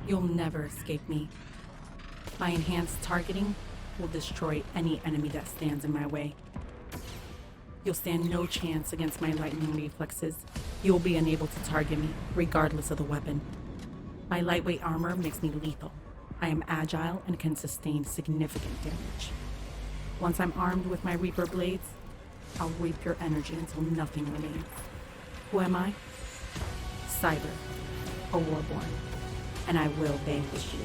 You'll never escape me. My enhanced targeting will destroy any enemy that stands in my way. You'll stand no chance against my lightning reflexes. You'll be unable to target me, regardless of the weapon. My lightweight armor makes me lethal. I am agile and can sustain significant damage. Once I'm armed with my Reaper blades, I'll reap your energy until nothing remains. Who am I? Cyber, a warborn, and I will vanquish you.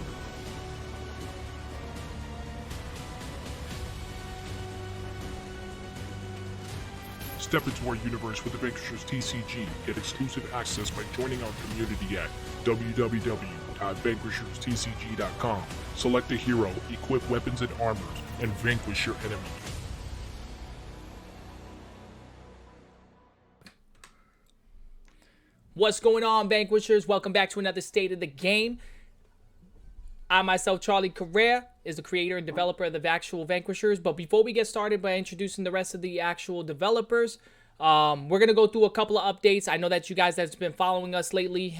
Step into our universe with the Vanquishers TCG. Get exclusive access by joining our community at www.vanquisherstcg.com. Select a hero, equip weapons and armors, and vanquish your enemy. What's going on, Vanquishers? Welcome back to another State of the Game. I myself, Charlie Correa, is the creator and developer of the actual Vanquishers. But before we get started by introducing the rest of the actual developers, we're going to go through a couple of updates. I know that you guys that's been following us lately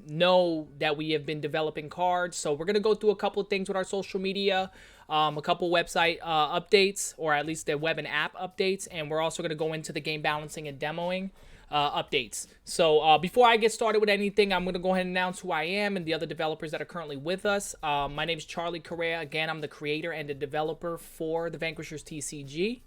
know that we have been developing cards. So we're going to go through a couple of things with our social media, a couple website updates, or at least the web and app updates. And we're also going to go into the game balancing and demoing updates. So before I get started with anything, I'm going to go ahead and announce who I am and the other developers that are currently with us. My name is Charlie Correa. Again, I'm the creator and the developer for the Vanquishers TCG.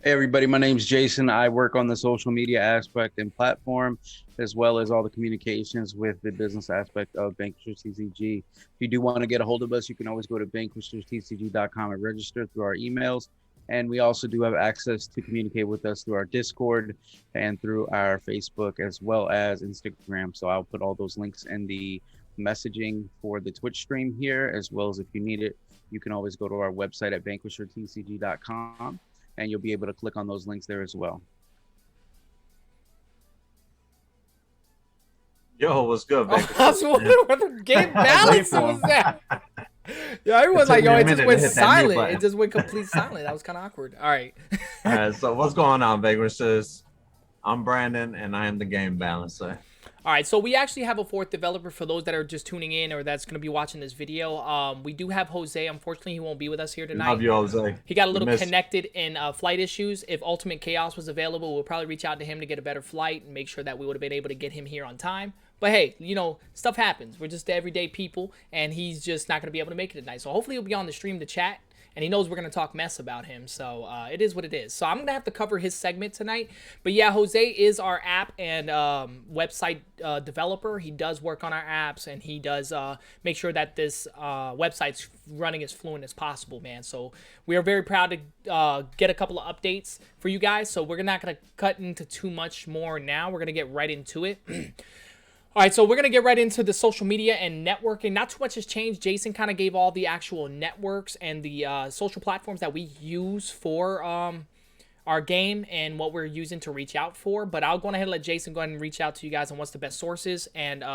Hey everybody, my name's Jason. I work on the social media aspect and platform, as well as all the communications with the business aspect of Vanquishers TCG. If you do want to get a hold of us, you can always go to vanquisherstcg.com and register through our emails. And we also do have access to communicate with us through our Discord and through our Facebook, as well as Instagram. So I'll put all those links in the messaging for the Twitch stream here, as well as if you need it, you can always go to our website at vanquishertcg.com and you'll be able to click on those links there as well. Yo, what's good, I was wondering what the game balance was that. Yeah, everyone's like, yo, it just went silent. It just went complete silent. That was kind of awkward. All right. All right, so what's going on, Vanquishers? I'm Brandon, and I am the game balancer. All right, so we actually have a fourth developer for those that are just tuning in or that's going to be watching this video. We do have Jose. Unfortunately, he won't be with us here tonight. Love you, Jose. He got a little connected in flight issues. If Ultimate Chaos was available, we'll probably reach out to him to get a better flight and make sure that we would have been able to get him here on time. But hey, you know, stuff happens. We're just everyday people, and he's just not going to be able to make it tonight. So hopefully he'll be on the stream to chat. And he knows we're going to talk mess about him. So it is what it is. So I'm going to have to cover his segment tonight. But yeah, Jose is our app and website developer. He does work on our apps. And he does make sure that this website's running as fluent as possible, man. So we are very proud to get a couple of updates for you guys. So we're not going to cut into too much more now. We're going to get right into it. All right, so we're going to get right into the social media and networking. Not too much has changed. Jason kind of gave all the actual networks and the social platforms that we use for our game and what we're using to reach out for. But I'll go ahead and let Jason go ahead and reach out to you guys on what's the best sources. And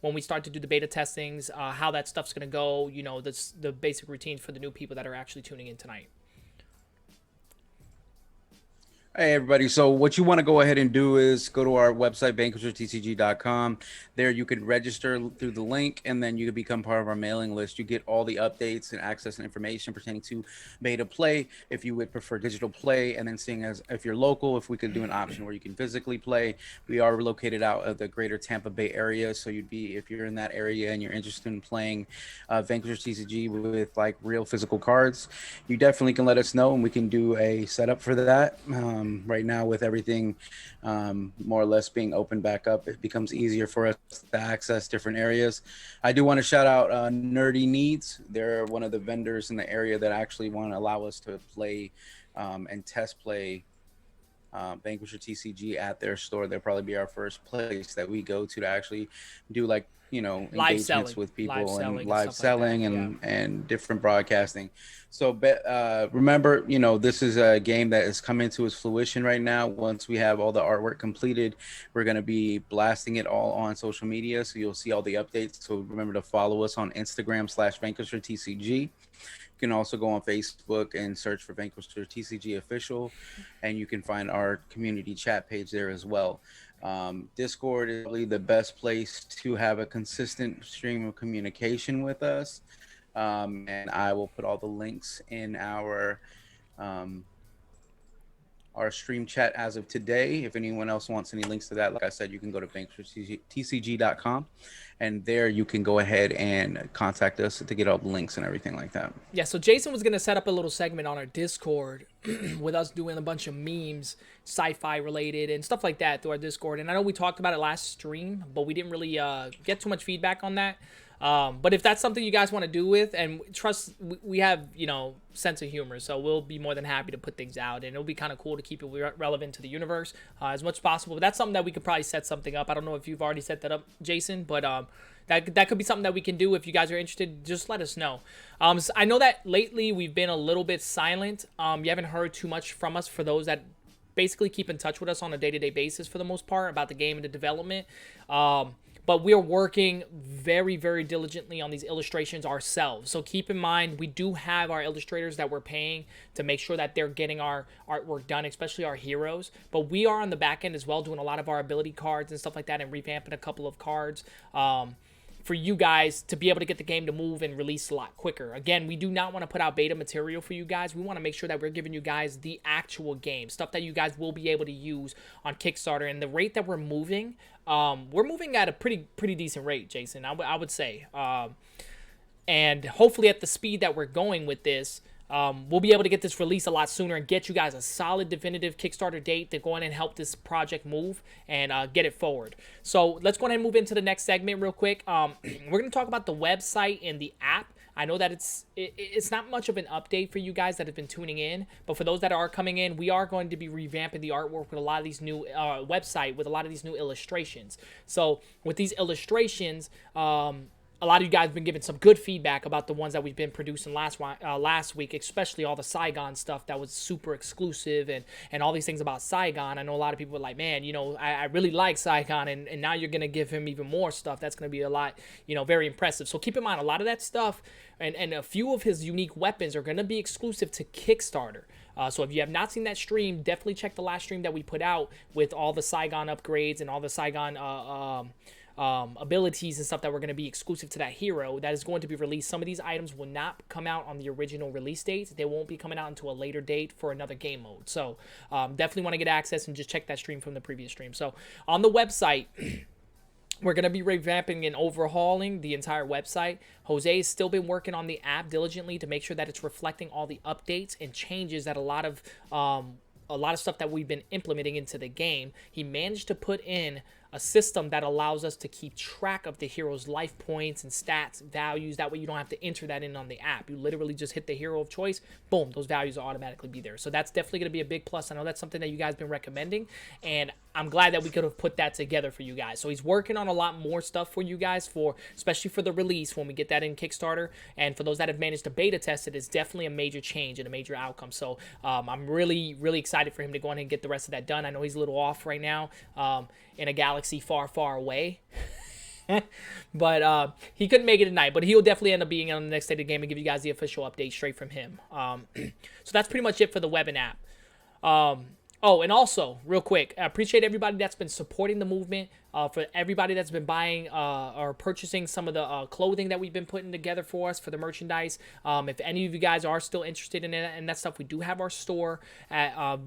when we start to do the beta testings, how that stuff's going to go, you know, the basic routine for the new people that are actually tuning in tonight. Hey everybody, so what you want to go ahead and do is go to our website, vanquishertcg.com. There you can register through the link, and then you can become part of our mailing list. You get all the updates and access and information pertaining to beta play, if you would prefer digital play, and then seeing as if you're local, if we could do an option where you can physically play. We are located out of the greater Tampa Bay area, so you'd be, if you're in that area and you're interested in playing Vanquisher TCG with like real physical cards, you definitely can let us know, and we can do a setup for that. Right now, with everything more or less being opened back up, it becomes easier for us to access different areas. I do want to shout out Nerdy Needs. They're one of the vendors in the area that actually want to allow us to play and test play Vanquisher TCG at their store. They'll probably be our first place that we go to actually do, like, you know, engagements with people and live selling and different broadcasting. So remember, you know, this is a game that is coming to its fruition right now. Once we have all the artwork completed, we're going to be blasting it all on social media. So you'll see all the updates. So remember to follow us on Instagram /VanquisherTCG. You can also go on Facebook and search for Vanquisher TCG Official, and you can find our community chat page there as well. Discord is probably the best place to have a consistent stream of communication with us. And I will put all the links in um, our stream chat as of today. If anyone else wants any links to that, like I said, you can go to banksfortcg.com, and there you can go ahead and contact us to get all the links and everything like that. Yeah, so Jason was going to set up a little segment on our Discord with us doing a bunch of memes, sci-fi related and stuff like that through our Discord. And I know we talked about it last stream, but we didn't really get too much feedback on that. But if that's something you guys want to do with, and trust, we have, sense of humor, so we'll be more than happy to put things out, and it'll be kind of cool to keep it relevant to the universe as much as possible. But that's something that we could probably set something up. I don't know if you've already set that up, Jason, but that could be something that we can do. If you guys are interested, just let us know. So I know that lately we've been a little bit silent. You haven't heard too much from us, for those that basically keep in touch with us on a day-to-day basis for the most part about the game and the development. But we are working very, very diligently on these illustrations ourselves. So keep in mind, we do have our illustrators that we're paying to make sure that they're getting our artwork done, especially our heroes. But we are on the back end as well, doing a lot of our ability cards and stuff like that, and revamping a couple of cards for you guys to be able to get the game to move and release a lot quicker. Again, we do not want to put out beta material for you guys. We want to make sure that we're giving you guys the actual game, stuff that you guys will be able to use on Kickstarter. And the rate that we're moving at a pretty decent rate, Jason, I would say. And hopefully at the speed that we're going with this, we'll be able to get this release a lot sooner and get you guys a solid, definitive Kickstarter date to go in and help this project move and get it forward. So let's go ahead and move into the next segment real quick. We're going to talk about the website and the app. I know that it's not much of an update for you guys that have been tuning in, but for those that are coming in, we are going to be revamping the artwork with a lot of these new website with a lot of these new illustrations. So with these illustrations, a lot of you guys have been giving some good feedback about the ones that we've been producing last week, especially all the Saigon stuff that was super exclusive and all these things about Saigon. I know a lot of people were like, man, I really like Saigon, and now you're going to give him even more stuff. That's going to be a lot, very impressive. So keep in mind, a lot of that stuff and a few of his unique weapons are going to be exclusive to Kickstarter. So if you have not seen that stream, definitely check the last stream that we put out with all the Saigon upgrades and all the Saigon abilities and stuff that were going to be exclusive to that hero that is going to be released. Some of these items will not come out on the original release date. They won't be coming out until a later date for another game mode. So definitely want to get access and just check that stream from the previous stream. So on the website, we're going to be revamping and overhauling the entire website. Jose has still been working on the app diligently to make sure that it's reflecting all the updates and changes that a lot of stuff that we've been implementing into the game. He managed to put in a system that allows us to keep track of the hero's life points and stats, values. That way you don't have to enter that in on the app. You literally just hit the hero of choice, boom, those values will automatically be there. So that's definitely going to be a big plus. I know that's something that you guys have been recommending, and I'm glad that we could have put that together for you guys. So he's working on a lot more stuff for you guys, especially for the release when we get that in Kickstarter. And for those that have managed to beta test it, it's definitely a major change and a major outcome. So I'm really, really excited for him to go on and get the rest of that done. I know he's a little off right now in a galaxy far, far away. But he couldn't make it tonight, but he'll definitely end up being on the next day of the game and give you guys the official update straight from him. So that's pretty much it for the web and app. Oh, and also, real quick, I appreciate everybody that's been supporting the movement, for everybody that's been buying or purchasing some of the clothing that we've been putting together for us for the merchandise. If any of you guys are still interested in it and that stuff, we do have our store.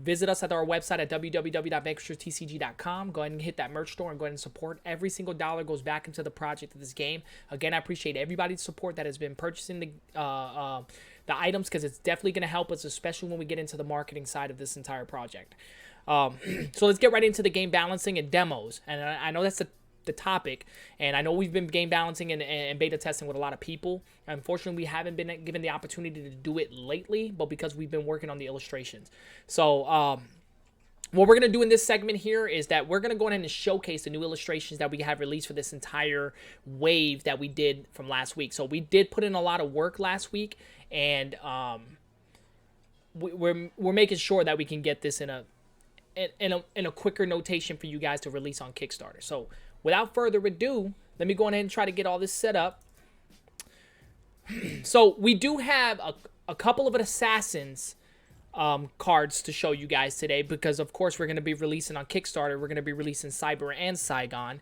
Visit us at our website at www.bankerstreetcg.com. Go ahead and hit that merch store and go ahead and support. Every single dollar goes back into the project of this game. Again, I appreciate everybody's support that has been purchasing the items, because it's definitely going to help us, especially when we get into the marketing side of this entire project. So let's get right into the game balancing and demos. And I know that's the topic, and I know we've been game balancing and beta testing with a lot of people. Unfortunately, we haven't been given the opportunity to do it lately, but because we've been working on the illustrations. So what we're going to do in this segment here is that we're going to go ahead and showcase the new illustrations that we have released for this entire wave that we did from last week. So we did put in a lot of work last week, and we're making sure that we can get this in a quicker notation for you guys to release on Kickstarter. So without further ado, let me go ahead and try to get all this set up. So we do have a couple of assassins cards to show you guys today, because of course we're going to be releasing on Kickstarter. We're going to be releasing Cyber and Saigon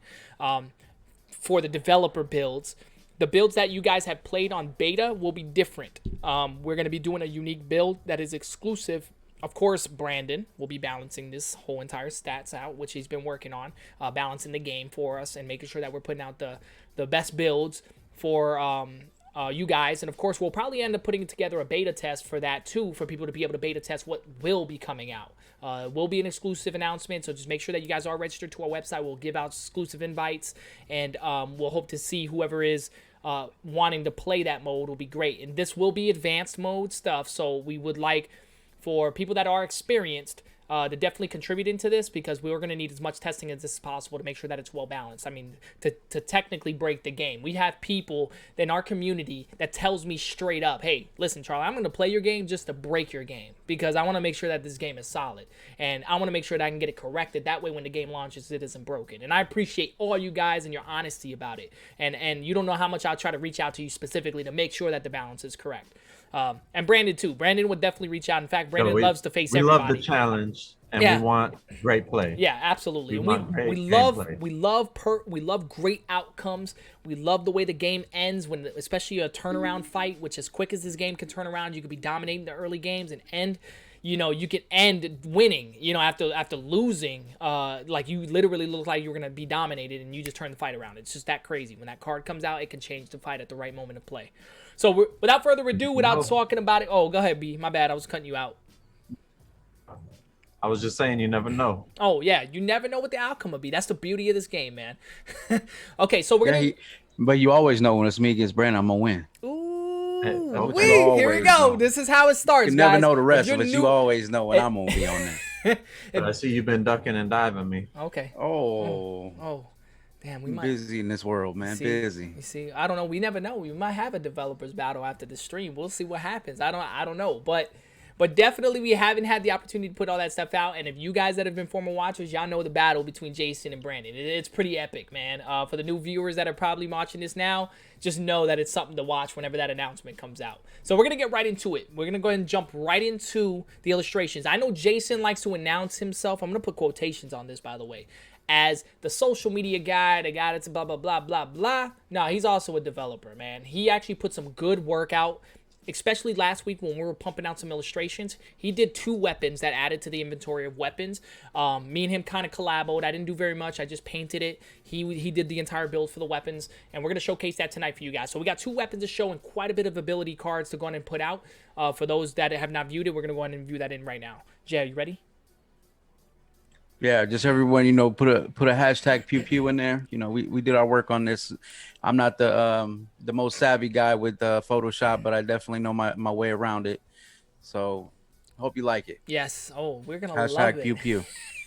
for the developer builds. The builds that you guys have played on beta will be different. We're going to be doing a unique build that is exclusive. Of course, Brandon will be balancing this whole entire stats out, which he's been working on, balancing the game for us and making sure that we're putting out the best builds for you guys. And of course, we'll probably end up putting together a beta test for that too, for people to be able to beta test what will be coming out. It will be an exclusive announcement, so just make sure that you guys are registered to our website. We'll give out exclusive invites, and we'll hope to see whoever is wanting to play that mode will be great. And this will be advanced mode stuff, so we would like for people that are experienced to definitely contribute into this, because we're going to need as much testing as this is possible to make sure that it's well balanced. I mean, to technically break the game. We have people in our community that tells me straight up, hey, listen, Charlie, I'm going to play your game just to break your game, because I want to make sure that this game is solid, and I want to make sure that I can get it corrected. That way when the game launches, it isn't broken. And I appreciate all you guys and your honesty about it. And you don't know how much I'll try to reach out to you specifically to make sure that the balance is correct. And Brandon too. Brandon would definitely reach out. In fact, Brandon loves to face everybody. We love the challenge, and we want great play. Yeah, absolutely. We love great outcomes. We love the way the game ends, when especially a turnaround fight, which as quick as this game can turn around, you could be dominating the early games and end. You know, you can end winning, you know, after losing, like you literally look like you were going to be dominated and you just turn the fight around. It's just that crazy. When that card comes out, it can change the fight at the right moment of play. So without further ado, without talking about it. Oh, go ahead, B. My bad. I was cutting you out. I was just saying, you never know. Oh, yeah. You never know what the outcome will be. That's the beauty of this game, man. Okay, so we're going to... But you always know when it's me against Brandon, I'm going to win. Ooh, here we go. Know. This is how it starts, You never guys. know the rest, but you always know when I'm going to be on there. But I see you've been ducking and diving me. Okay. Oh. Damn, we I'm might... busy in this world, man. Busy. You see, I don't know. We never know. We might have a developers battle after the stream. We'll see what happens. I don't know. But definitely we haven't had the opportunity to put all that stuff out. And if you guys that have been former watchers, y'all know the battle between Jason and Brandon. It's pretty epic, man. For the new viewers that are probably watching this now, just know that it's something to watch whenever that announcement comes out. So we're going to get right into it. We're going to go ahead and jump right into the illustrations. I know Jason likes to announce himself. I'm going to put quotations on this, by the way, as the social media guy, the guy that's blah, blah, blah, blah, blah. No, he's also a developer, man. He actually put some good work out, especially last week when we were pumping out some illustrations. He did 2 weapons that added to the inventory of weapons. Me and him kind of collaboed. I didn't do very much. I just painted it. He did the entire build for the weapons, and we're going to showcase that tonight for you guys. So we got 2 weapons to show and quite a bit of ability cards to go ahead and put out. For those that have not viewed it, we're going to go ahead and view that in right now. Jay, are you ready? Yeah, just everyone, you know, put a hashtag pew pew in there. You know, we did our work on this. I'm not the most savvy guy with Photoshop, but I definitely know my way around it. So hope you like it. Yes. Oh, we're gonna hashtag love it. pew pew.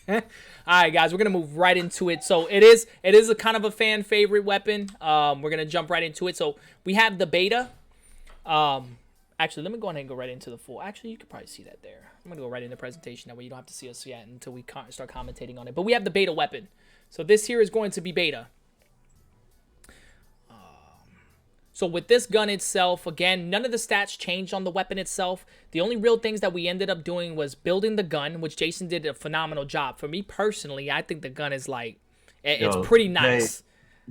All right, guys, we're gonna move right into it. So it is a kind of a fan favorite weapon. We're gonna jump right into it. So we have the beta. Actually, let me go ahead and go right into the full. Actually, you could probably see that there. I'm going to go right into the presentation. That way you don't have to see us yet until we start commentating on it. But we have the beta weapon. So this here is going to be beta. So with this gun itself, again, none of the stats changed on the weapon itself. The only real things that we ended up doing was building the gun, which Jason did a phenomenal job. For me personally, I think the gun is like, it's pretty nice.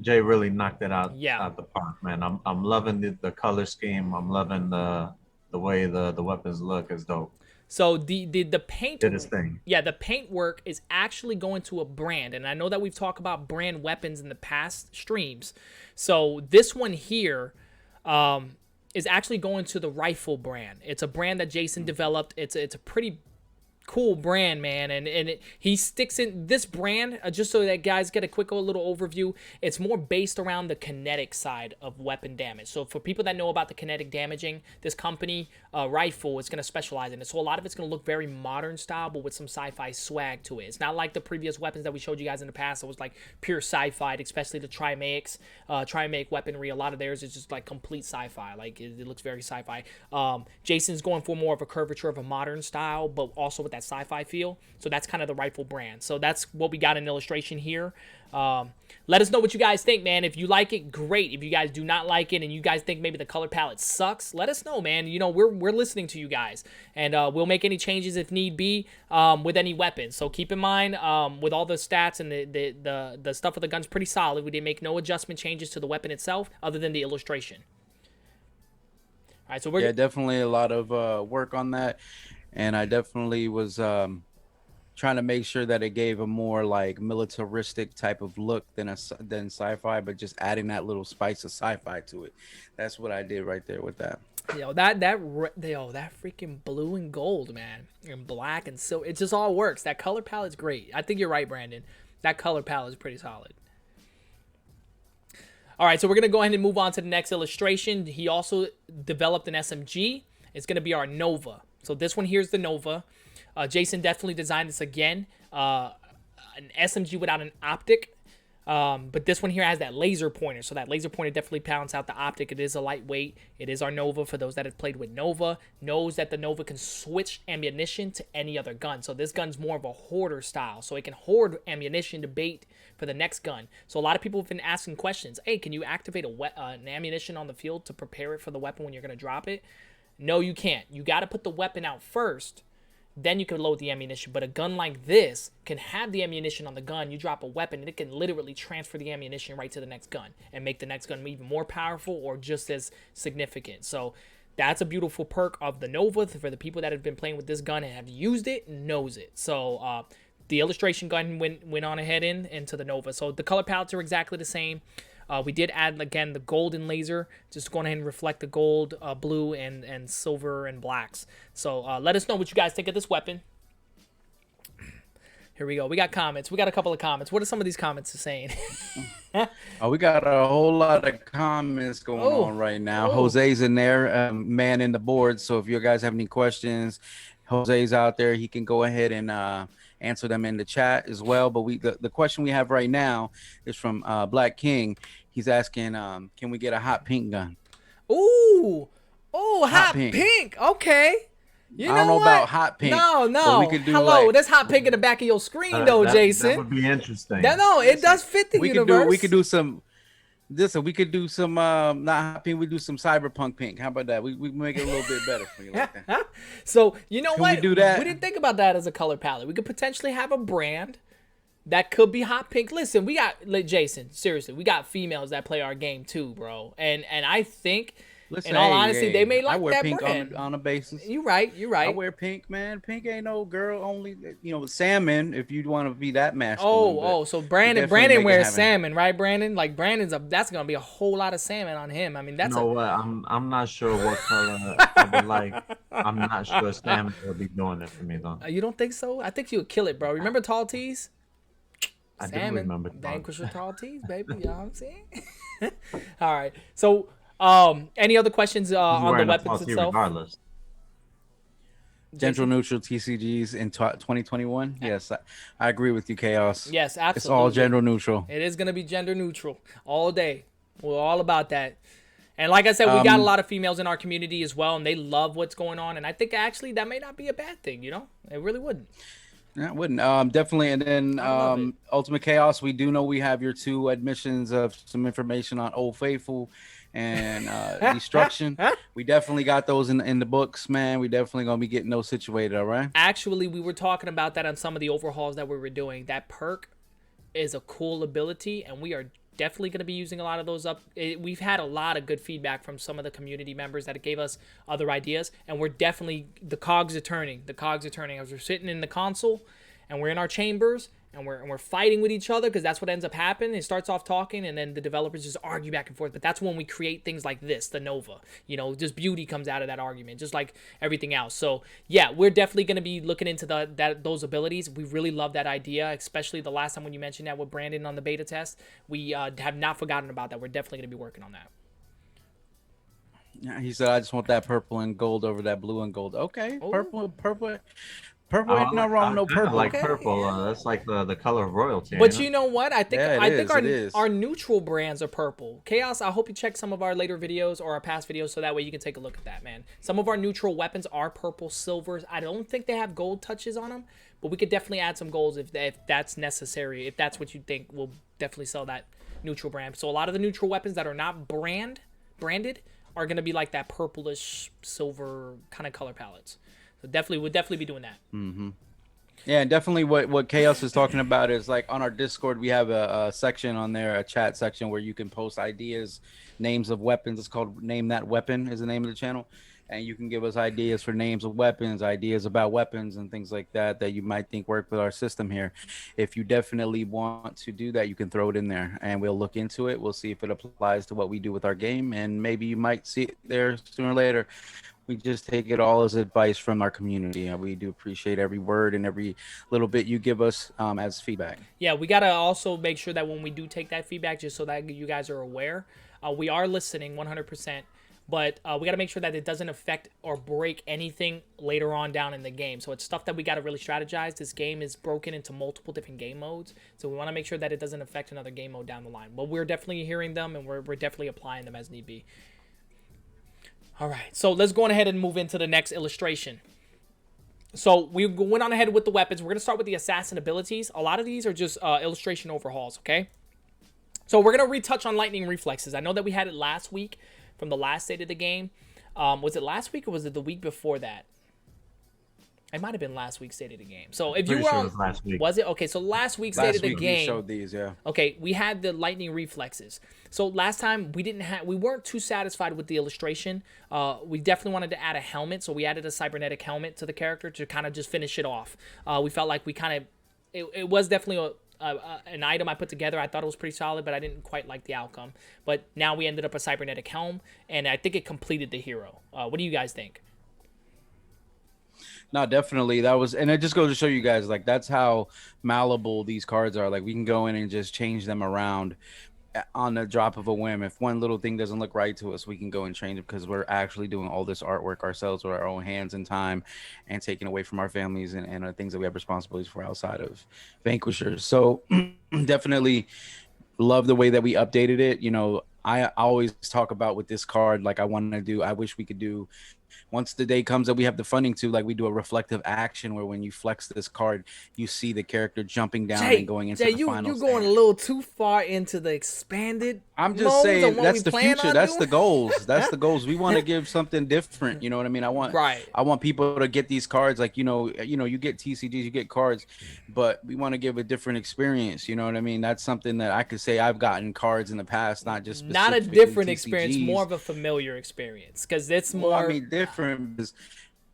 Jay really knocked it out out the park, man. I'm loving the color scheme. I'm loving the way the weapons look. Is dope. So the paint did his thing. Yeah, the paint work is actually going to a brand, and I know that we've talked about brand weapons in the past streams. So this one here is actually going to the Rifle brand. It's a brand that Jason developed. It's a pretty cool brand, man, and he sticks in this brand just so that guys get a quick little overview. It's more based around the kinetic side of weapon damage. So for people that know about the kinetic damaging, this company Rifle is going to specialize in it. So a lot of it's going to look very modern style, but with some sci-fi swag to it. It's not like the previous weapons that we showed you guys in the past. It was like pure sci-fi, especially the Trimaic weaponry. A lot of theirs is just like complete sci-fi. Like it looks very sci-fi. Jason's going for more of a curvature of a modern style, but also with that sci-fi feel. So that's kind of the rifle brand. So that's what we got in illustration here. Let us know what you guys think, man. If you like it, great. If you guys do not like it and you guys think maybe the color palette sucks, let us know, man. You know, we're listening to you guys, and we'll make any changes if need be with any weapons. So keep in mind, with all the stats and the stuff with the gun's pretty solid. We didn't make no adjustment changes to the weapon itself other than the illustration. All right, so we're definitely a lot of work on that, and I definitely was trying to make sure that it gave a more like militaristic type of look than sci-fi, but just adding that little spice of sci-fi to it. That's what I did right there with that. that freaking blue and gold, man, and black and silver, it just all works. That color palette's great. I think you're right, Brandon. That color palette is pretty solid. All right, so we're going to go ahead and move on to the next illustration. He also developed an SMG. It's going to be our Nova. So this one here is the Nova. Jason definitely designed this again. An SMG without an optic. But this one here has that laser pointer. So that laser pointer definitely pounds out the optic. It is a lightweight. It is our Nova. For those that have played with Nova, knows that the Nova can switch ammunition to any other gun. So this gun's more of a hoarder style. So it can hoard ammunition to bait for the next gun. So a lot of people have been asking questions. Hey, can you activate an ammunition on the field to prepare it for the weapon when you're going to drop it? No, you can't. You got to put the weapon out first. Then you can load the ammunition. But a gun like this can have the ammunition on the gun. You drop a weapon, and it can literally transfer the ammunition right to the next gun and make the next gun even more powerful or just as significant. So that's a beautiful perk of the Nova. For the people that have been playing with this gun and have used it, knows it. So the illustration gun went on ahead into the Nova. So the color palettes are exactly the same. We did add, again, the golden laser, just going ahead and reflect the gold, blue, and silver, and blacks. So let us know what you guys think of this weapon. Here we go. We got comments. We got a couple of comments. What are some of these comments saying? We got a whole lot of comments going on right now. Jose's in there, man in the board. So if you guys have any questions, Jose's out there. He can go ahead and answer them in the chat as well. But the question we have right now is from Black King. He's asking, can we get a hot pink gun? Ooh, hot pink. Okay. I don't know about hot pink. No. We could do there's hot pink in the back of your screen, though, Jason. That would be interesting. It does fit the universe. We could do some. We could do some not hot pink. We do some cyberpunk pink. How about that? We make it a little bit better for you. Like that. So you know what? We do that? We didn't think about that as a color palette. We could potentially have a brand that could be hot pink. Listen, we got Jason. Seriously, we got females that play our game too, bro. And I think. Listen, in all honesty, they may like I wear that pink brand. on a basis. You're right. I wear pink, man. Pink ain't no girl only. Salmon. If you want to be that masculine. So Brandon wears salmon, right? Brandon, like that's gonna be a whole lot of salmon on him. I mean, that's. You know what? I'm not sure what color I would like. I'm not sure salmon will be doing it for me though. You don't think so? I think you would kill it, bro. Remember tall tees? I Salmon. do remember. Vanquish with tall tees, baby. You know what I'm saying? All right. So. Any other questions on the weapons itself? Regardless. Gender neutral TCGs in 2021. Yes, I agree with you, Chaos. Yes, absolutely. It's all gender neutral. It is going to be gender neutral all day. We're all about that. And like I said, we got a lot of females in our community as well, and they love what's going on. And I think actually that may not be a bad thing, It really wouldn't. Yeah, it wouldn't. Definitely. And then Ultimate Chaos, we do know we have your 2 admissions of some information on Old Faithful and Destruction. We definitely got those in the books, man. We definitely gonna be getting those situated, all right? Actually, we were talking about that on some of the overhauls that we were doing. That perk is a cool ability, and we are definitely going to be using a lot of those up. We've had a lot of good feedback from some of the community members that gave us other ideas, and we're definitely, the cogs are turning. As we're sitting in the console, and we're in our chambers, and we're fighting with each other, because that's what ends up happening. It starts off talking, and then the developers just argue back and forth. But that's when we create things like this, the Nova. Just beauty comes out of that argument, just like everything else. So yeah, we're definitely going to be looking into those abilities. We really love that idea, especially the last time when you mentioned that with Brandon on the beta test. We have not forgotten about that. We're definitely going to be working on that. Yeah, he said, I just want that purple and gold over that blue and gold. Okay, Ooh. purple Purple ain't no wrong, I no kind of purple. like Okay, purple. yeah. That's like the color of royalty. But Ain't you it? know what? Yeah, it I think is, it is. our neutral brands are purple. Chaos, I hope you check some of our later videos or our past videos so that way you can take a look at that, man. Some of our neutral weapons are purple, silvers. I don't think they have gold touches on them, but we could definitely add some golds if that's necessary. If that's what you think, we'll definitely sell that neutral brand. So a lot of the neutral weapons that are not branded are going to be like that purplish silver kind of color palettes. So definitely, we'll definitely be doing that. Yeah, and definitely what Chaos is talking about is like on our Discord, we have a section on there, a chat section where you can post ideas, names of weapons. It's called Name That Weapon is the name of the channel. And you can give us ideas for names of weapons, ideas about weapons and things like that that you might think work with our system here. If you definitely want to do that, you can throw it in there and we'll look into it. We'll see if it applies to what we do with our game. And maybe you might see it there sooner or later. We just take it all as advice from our community, and we do appreciate every word and every little bit you give us as feedback. Yeah, we got to also make sure that when we do take that feedback, just so that you guys are aware, we are listening 100%, but we got to make sure that it doesn't affect or break anything later on down in the game. So it's stuff that we got to really strategize. This game is broken into multiple different game modes, so we want to make sure that it doesn't affect another game mode down the line. But we're definitely hearing them, and we're definitely applying them as need be. All right, so let's go on ahead and move into the next illustration. So we went on ahead with the weapons. We're going to start with the assassin abilities. A lot of these are just illustration overhauls, okay? So we're going to retouch on lightning reflexes. I know that we had it last week from the last state of the game. Was it last week or was it the week before that? It might have been last week's state of the game. So if you were Pretty sure on, it was last week. was it? Okay, so last week's state of the we game. showed these, yeah. Okay, we had the lightning reflexes. So last time we weren't too satisfied with the illustration. We definitely wanted to add a helmet, so we added a cybernetic helmet to the character to kind of just finish it off. We felt like we kind of, it was definitely an item I put together. I thought it was pretty solid, but I didn't quite like the outcome. But now we ended up a cybernetic helm, and I think it completed the hero. What do you guys think? No, definitely. That was, and it just goes to show you guys, like, that's how malleable these cards are. Like, we can go in and just change them around on the drop of a whim. If one little thing doesn't look right to us, we can go and change it because we're actually doing all this artwork ourselves with our own hands and time and taking away from our families and things that we have responsibilities for outside of Vanquishers. So definitely love the way that we updated it. You know, I always talk about with this card, like I wish we could do, once the day comes that we have the funding to, like, we do a reflective action where when you flex this card, you see the character jumping down and going into the final you're going stand. a little too far into the expanded. I'm just modes saying on what that's we the plan future. on That's doing. the goals. That's the goals. We want to give something different. You know what I mean? I want people to get these cards. Like, you get TCGs, you get cards, but we want to give a different experience. You know what I mean? That's something that I could say I've gotten cards in the past, not just Not a specifically different TCGs. experience, more of a familiar experience, because it's more. Well, I mean, different because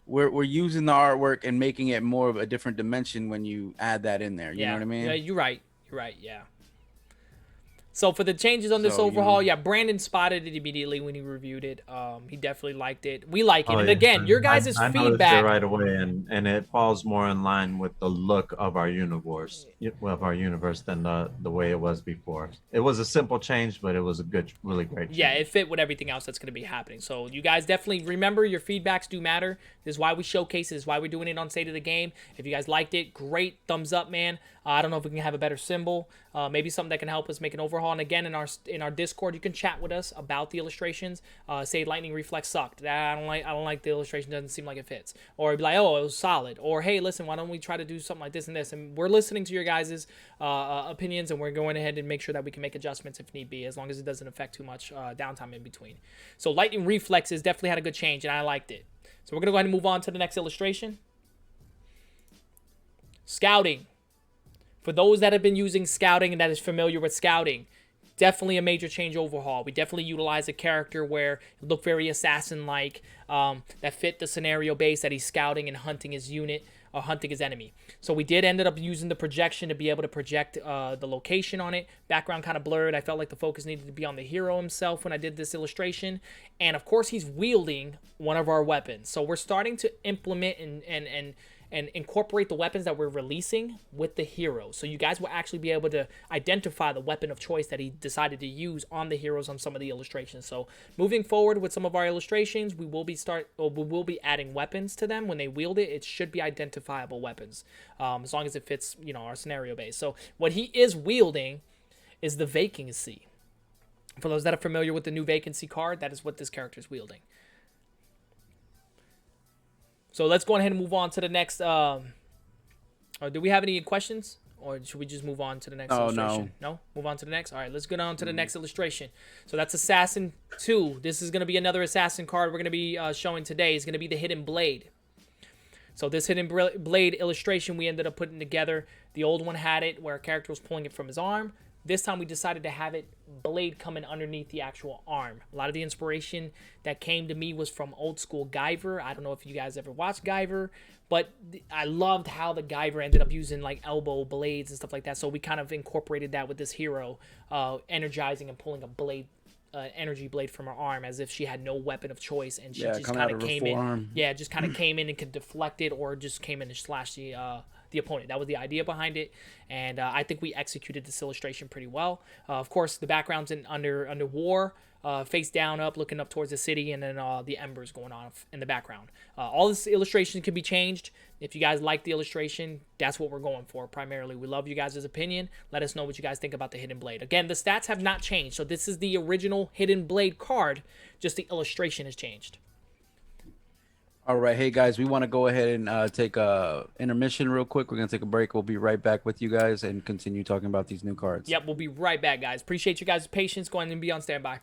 we're using the artwork and making it more of a different dimension when you add that in there. You know what I mean? Yeah, you're right. You're right. Yeah. So for the changes on this So, overhaul, yeah, Brandon spotted it immediately when he reviewed it. He definitely liked it. We like it. Oh, And yeah. again, your guys' I noticed feedback. it right away, and it falls more in line with the look of our universe, than the way it was before. It was a simple change, but it was a good, really great change. Yeah, it fit with everything else that's going to be happening. So you guys definitely remember your feedbacks do matter. This is why we showcase it. This is why we're doing it on State of the Game. If you guys liked it, great. Thumbs up, man. I don't know if we can have a better symbol. Maybe something that can help us make an overhaul. And again, in our Discord, you can chat with us about the illustrations. Say Lightning Reflex sucked. I don't like the illustration. Doesn't seem like it fits. Or be like, oh, it was solid. Or hey, listen, why don't we try to do something like this and this? And we're listening to your guys' opinions, and we're going ahead and make sure that we can make adjustments if need be, as long as it doesn't affect too much downtime in between. So Lightning Reflexes definitely had a good change, and I liked it. So we're gonna go ahead and move on to the next illustration. Scouting. For those that have been using scouting and that is familiar with scouting, definitely a major change overhaul. We definitely utilize a character where it looked very assassin-like, that fit the scenario base that he's scouting and hunting his unit or hunting his enemy. So we did ended up using the projection to be able to project the location on it. Background kind of blurred. I felt like the focus needed to be on the hero himself when I did this illustration. And of course, he's wielding one of our weapons. So we're starting to implement and and incorporate the weapons that we're releasing with the heroes. So you guys will actually be able to identify the weapon of choice that he decided to use on the heroes on some of the illustrations. So moving forward with some of our illustrations, we will be adding weapons to them. When they wield it, it should be identifiable weapons, as long as it fits, you know, our scenario base. So what he is wielding is the vacancy. For those that are familiar with the new vacancy card, that is what this character is wielding. So let's go ahead and move on to the next. Or do we have any questions? Or should we just move on to the next illustration? No. Move on to the next? All right, let's get on to the next illustration. So that's Assassin 2. This is going to be another Assassin card we're going to be showing today. It's going to be the Hidden Blade. So this Hidden Blade illustration we ended up putting together. The old one had it where a character was pulling it from his arm. This time we decided to have it blade coming underneath the actual arm. A lot of the inspiration that came to me was from old school Guyver. I don't know if you guys ever watched Guyver, but I loved how the Guyver ended up using like elbow blades and stuff like that. So we kind of incorporated that with this hero, energizing and pulling a blade, energy blade from her arm as if she had no weapon of choice, and she just kind of came in. Yeah, just kind of came in and could deflect it, or just came in and slashed the opponent. That was the idea behind it, and I think we executed this illustration pretty well. Of course, the background's under war, face down, up, looking up towards the city, and then the embers going on in the background. All this illustration can be changed. If you guys like the illustration, that's what we're going for primarily. We love you guys' opinion. Let us know what you guys think about the Hidden Blade. Again, the stats have not changed, so this is the original Hidden Blade card, just the illustration has changed. All right, hey guys, we want to go ahead and take a intermission real quick. We're gonna take a break. We'll be right back with you guys and continue talking about these new cards. Yep, we'll be right back, guys. Appreciate you guys' patience. Go ahead and be on standby.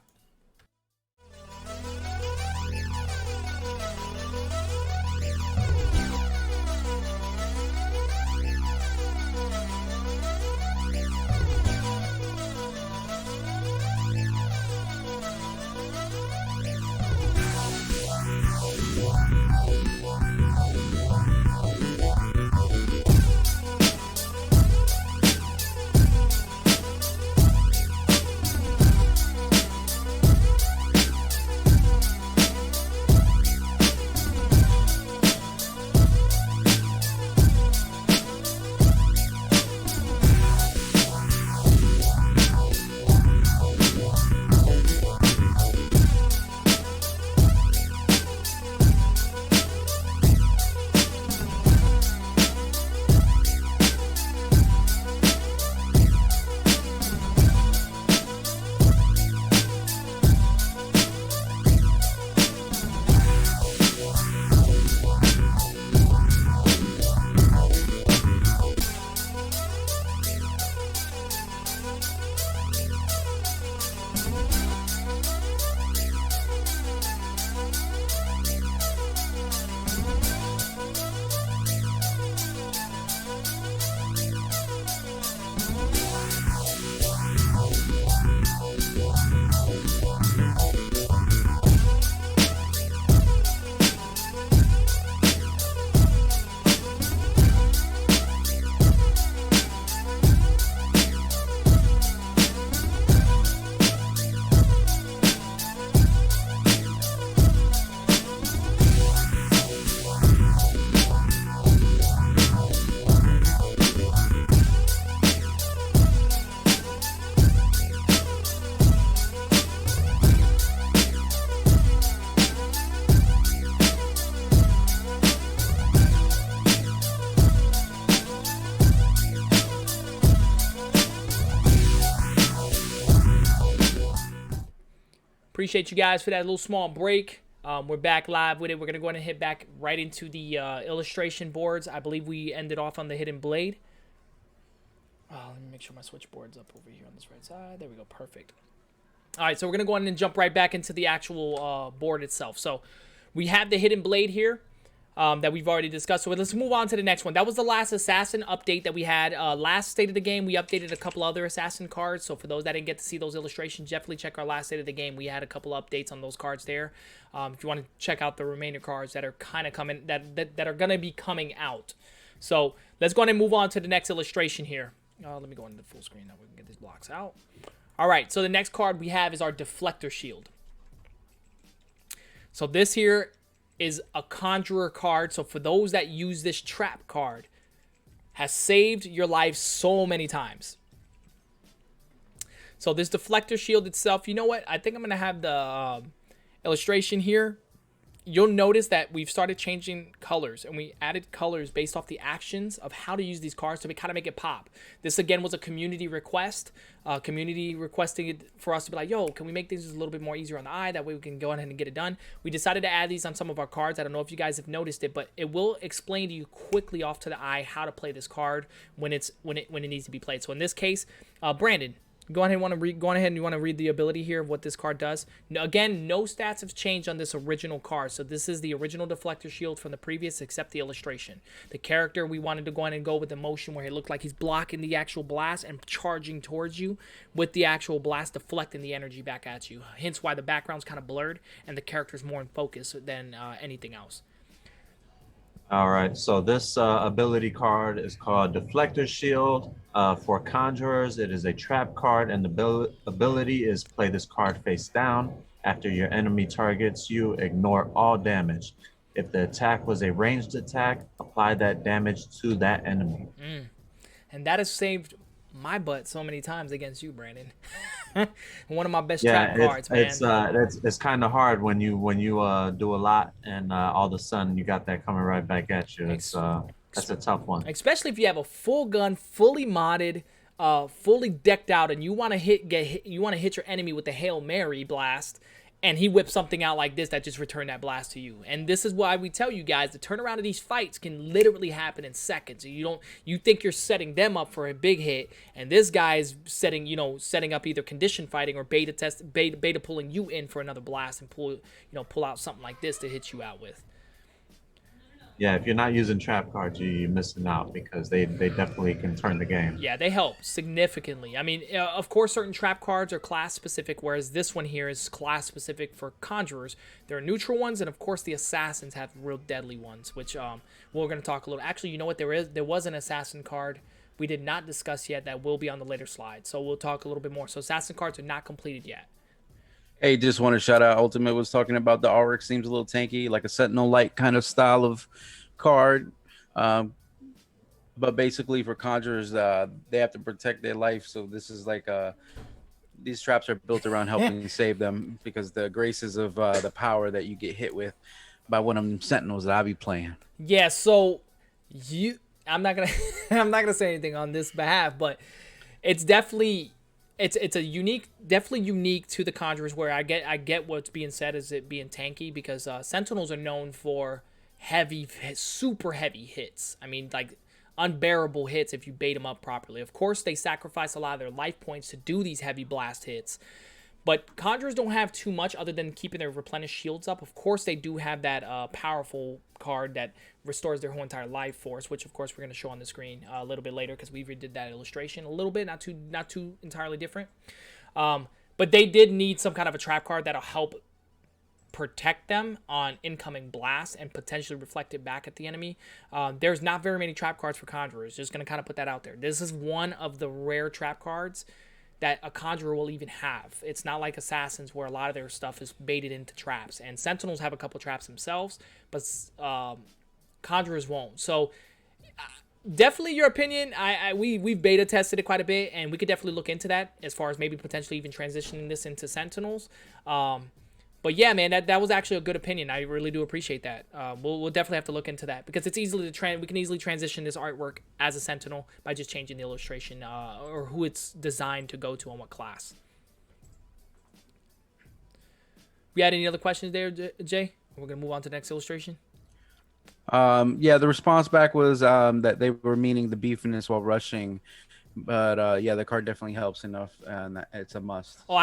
Appreciate you guys for that little small break. We're back live with it. We're going to go ahead and hit back right into the illustration boards. I believe we ended off on the Hidden Blade. Let me make sure my switchboard's up over here on this right side. There we go. Perfect. All right, so we're going to go ahead and jump right back into the actual board itself. So we have the Hidden Blade here that we've already discussed. So let's move on to the next one. That was the last Assassin update that we had. Last State of the Game, we updated a couple other Assassin cards. So for those that didn't get to see those illustrations, definitely check our last State of the Game. We had a couple updates on those cards there. If you want to check out the remainder cards that are kind of coming, that are going to be coming out. So let's go ahead and move on to the next illustration here. Let me go into the full screen now. We can get these blocks out. All right, so the next card we have is our Deflector Shield. So this here is a Conjurer card. So for those that use this trap card, has saved your life so many times. So this deflector shield itself, you know what? I think I'm going to have the illustration here. You'll notice that we've started changing colors, and we added colors based off the actions of how to use these cards to kind of make it pop. This again was a community request, community requesting it for us to be like, yo, can we make things a little bit more easier on the eye? That way we can go ahead and get it done. We decided to add these on some of our cards. I don't know if you guys have noticed it, but it will explain to you quickly off to the eye how to play this card when it needs to be played. So in this case, Brandon, go ahead and you want to read the ability here of what this card does. Now, again, no stats have changed on this original card. So this is the original deflector shield from the previous, except the illustration. The character, we wanted to go ahead and go with the motion where it looked like he's blocking the actual blast and charging towards you with the actual blast, deflecting the energy back at you. Hence why the background's kind of blurred and the character's more in focus than anything else. All right, so this ability card is called Deflector Shield. For Conjurers, it is a trap card, and the ability is play this card face down. After your enemy targets you, ignore all damage. If the attack was a ranged attack, apply that damage to that enemy. And that has saved my butt so many times against you, Brandon. One of my best trap cards, man. It's kind of hard when you do a lot and all of a sudden you got that coming right back at you. That's a tough one. Especially if you have a full gun, fully modded, fully decked out, and you want to hit your enemy with the Hail Mary blast, and he whips something out like this that just returned that blast to you. And this is why we tell you guys the turnaround of these fights can literally happen in seconds. You think you're setting them up for a big hit, and this guy is setting up either condition fighting or beta pulling you in for another blast and pull out something like this to hit you out with. Yeah, if you're not using trap cards, you're missing out because they definitely can turn the game. Yeah, they help significantly. I mean, of course, certain trap cards are class-specific, whereas this one here is class-specific for Conjurers. There are neutral ones, and of course, the Assassins have real deadly ones, which we're going to talk a little. Actually, you know what? There was an Assassin card we did not discuss yet that will be on the later slide, so we'll talk a little bit more. So Assassin cards are not completed yet. Hey, just want to shout out. Ultimate was talking about the Auric seems a little tanky, like a Sentinel Light kind of style of card. But basically for Conjurers, they have to protect their life. So this is like these traps are built around helping save them because the graces of the power that you get hit with by one of them Sentinels that I be playing. Yeah, so I'm not gonna say anything on this behalf, but it's definitely. It's definitely unique to the Conjurers, where I get what's being said as it being tanky, because Sentinels are known for super heavy hits. I mean, like unbearable hits if you bait them up properly. Of course, they sacrifice a lot of their life points to do these heavy blast hits. But Conjurers don't have too much other than keeping their replenished shields up. Of course, they do have that powerful card that restores their whole entire life force, which of course we're going to show on the screen a little bit later because we redid that illustration a little bit, not too entirely different. But they did need some kind of a trap card that'll help protect them on incoming blasts and potentially reflect it back at the enemy. There's not very many trap cards for Conjurers. Just going to kind of put that out there. This is one of the rare trap cards that a Conjurer will even have. It's not like Assassins where a lot of their stuff is baited into traps. And Sentinels have a couple traps themselves, but Conjurers won't. So definitely your opinion. We've beta tested it quite a bit, and we could definitely look into that as far as maybe potentially even transitioning this into Sentinels. But yeah, man, that was actually a good opinion. I really do appreciate that. We'll definitely have to look into that because it's easily we can easily transition this artwork as a Sentinel by just changing the illustration or who it's designed to go to on what class. We had any other questions there, Jay? We're gonna move on to the next illustration. Yeah, the response back was that they were meaning the beefiness while rushing. But yeah, the card definitely helps enough, and it's a must. Oh,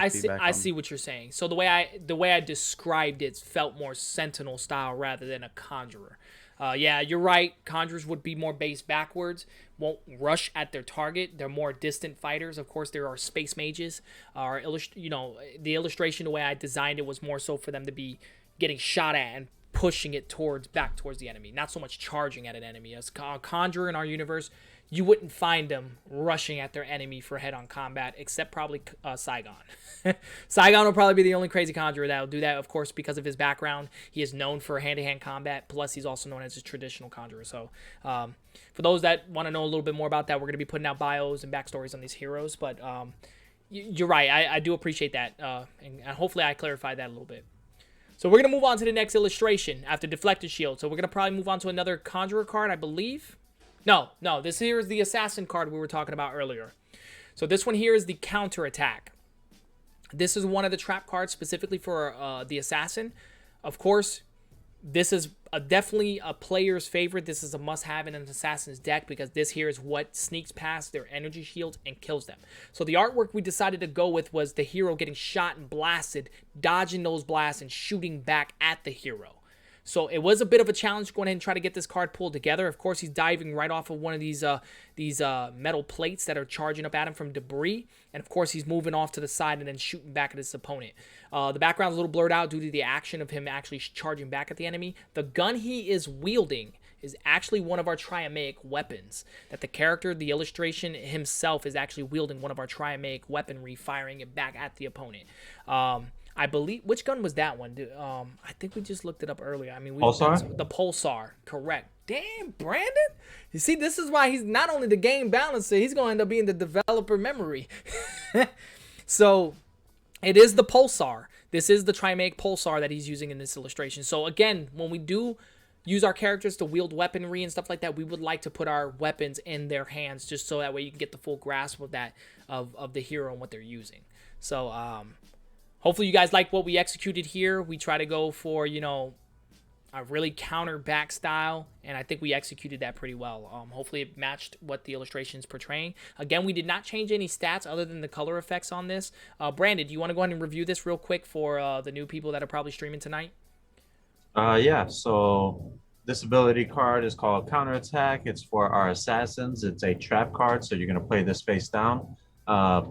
so I see what you're saying. So the way I described it felt more Sentinel style rather than a Conjurer. Yeah, you're right. Conjurers would be more based backwards, won't rush at their target. They're more distant fighters. Of course, there are space mages. The illustration, the way I designed it was more so for them to be getting shot at and pushing it back towards the enemy, not so much charging at an enemy. As a Conjurer in our universe, you wouldn't find them rushing at their enemy for head-on combat, except probably Saigon. Saigon will probably be the only crazy conjurer that will do that, of course, because of his background. He is known for hand-to-hand combat, plus he's also known as a traditional conjurer. So for those that want to know a little bit more about that, we're going to be putting out bios and backstories on these heroes. But you're right. I do appreciate that, and hopefully I clarified that a little bit. So we're going to move on to the next illustration after Deflected Shield. So we're going to probably move on to another Conjurer card, I believe. No, this here is the Assassin card we were talking about earlier. So this one here is the Counterattack. This is one of the trap cards specifically for the Assassin. Of course, this is definitely a player's favorite. This is a must-have in an Assassin's deck because this here is what sneaks past their energy shield and kills them. So the artwork we decided to go with was the hero getting shot and blasted, dodging those blasts and shooting back at the hero. So it was a bit of a challenge going ahead and try to get this card pulled together. Of course, he's diving right off of one of these metal plates that are charging up at him from debris. And of course, he's moving off to the side and then shooting back at his opponent. The background's a little blurred out due to the action of him actually charging back at the enemy. The gun he is wielding is actually one of our Triamaic weapons. That the character, the illustration himself, is actually wielding one of our Triamaic weaponry, firing it back at the opponent. I believe, which gun was that one? I think we just looked it up earlier. I mean, Pulsar? The Pulsar, correct. Damn, Brandon. You see, this is why he's not only the game balancer, he's going to end up being the developer memory. So, it is the Pulsar. This is the Triamaic Pulsar that he's using in this illustration. So, again, when we do use our characters to wield weaponry and stuff like that, we would like to put our weapons in their hands just so that way you can get the full grasp of that, of the hero and what they're using. So, hopefully you guys like what we executed here. We try to go for, you know, a really counter back style, and I think we executed that pretty well. Hopefully it matched what the illustration is portraying. Again, we did not change any stats other than the color effects on this. Brandon, do you want to go ahead and review this real quick for the new people that are probably streaming tonight? Yeah, so this ability card is called Counterattack. It's for our assassins. It's a trap card, so you're going to play this face down.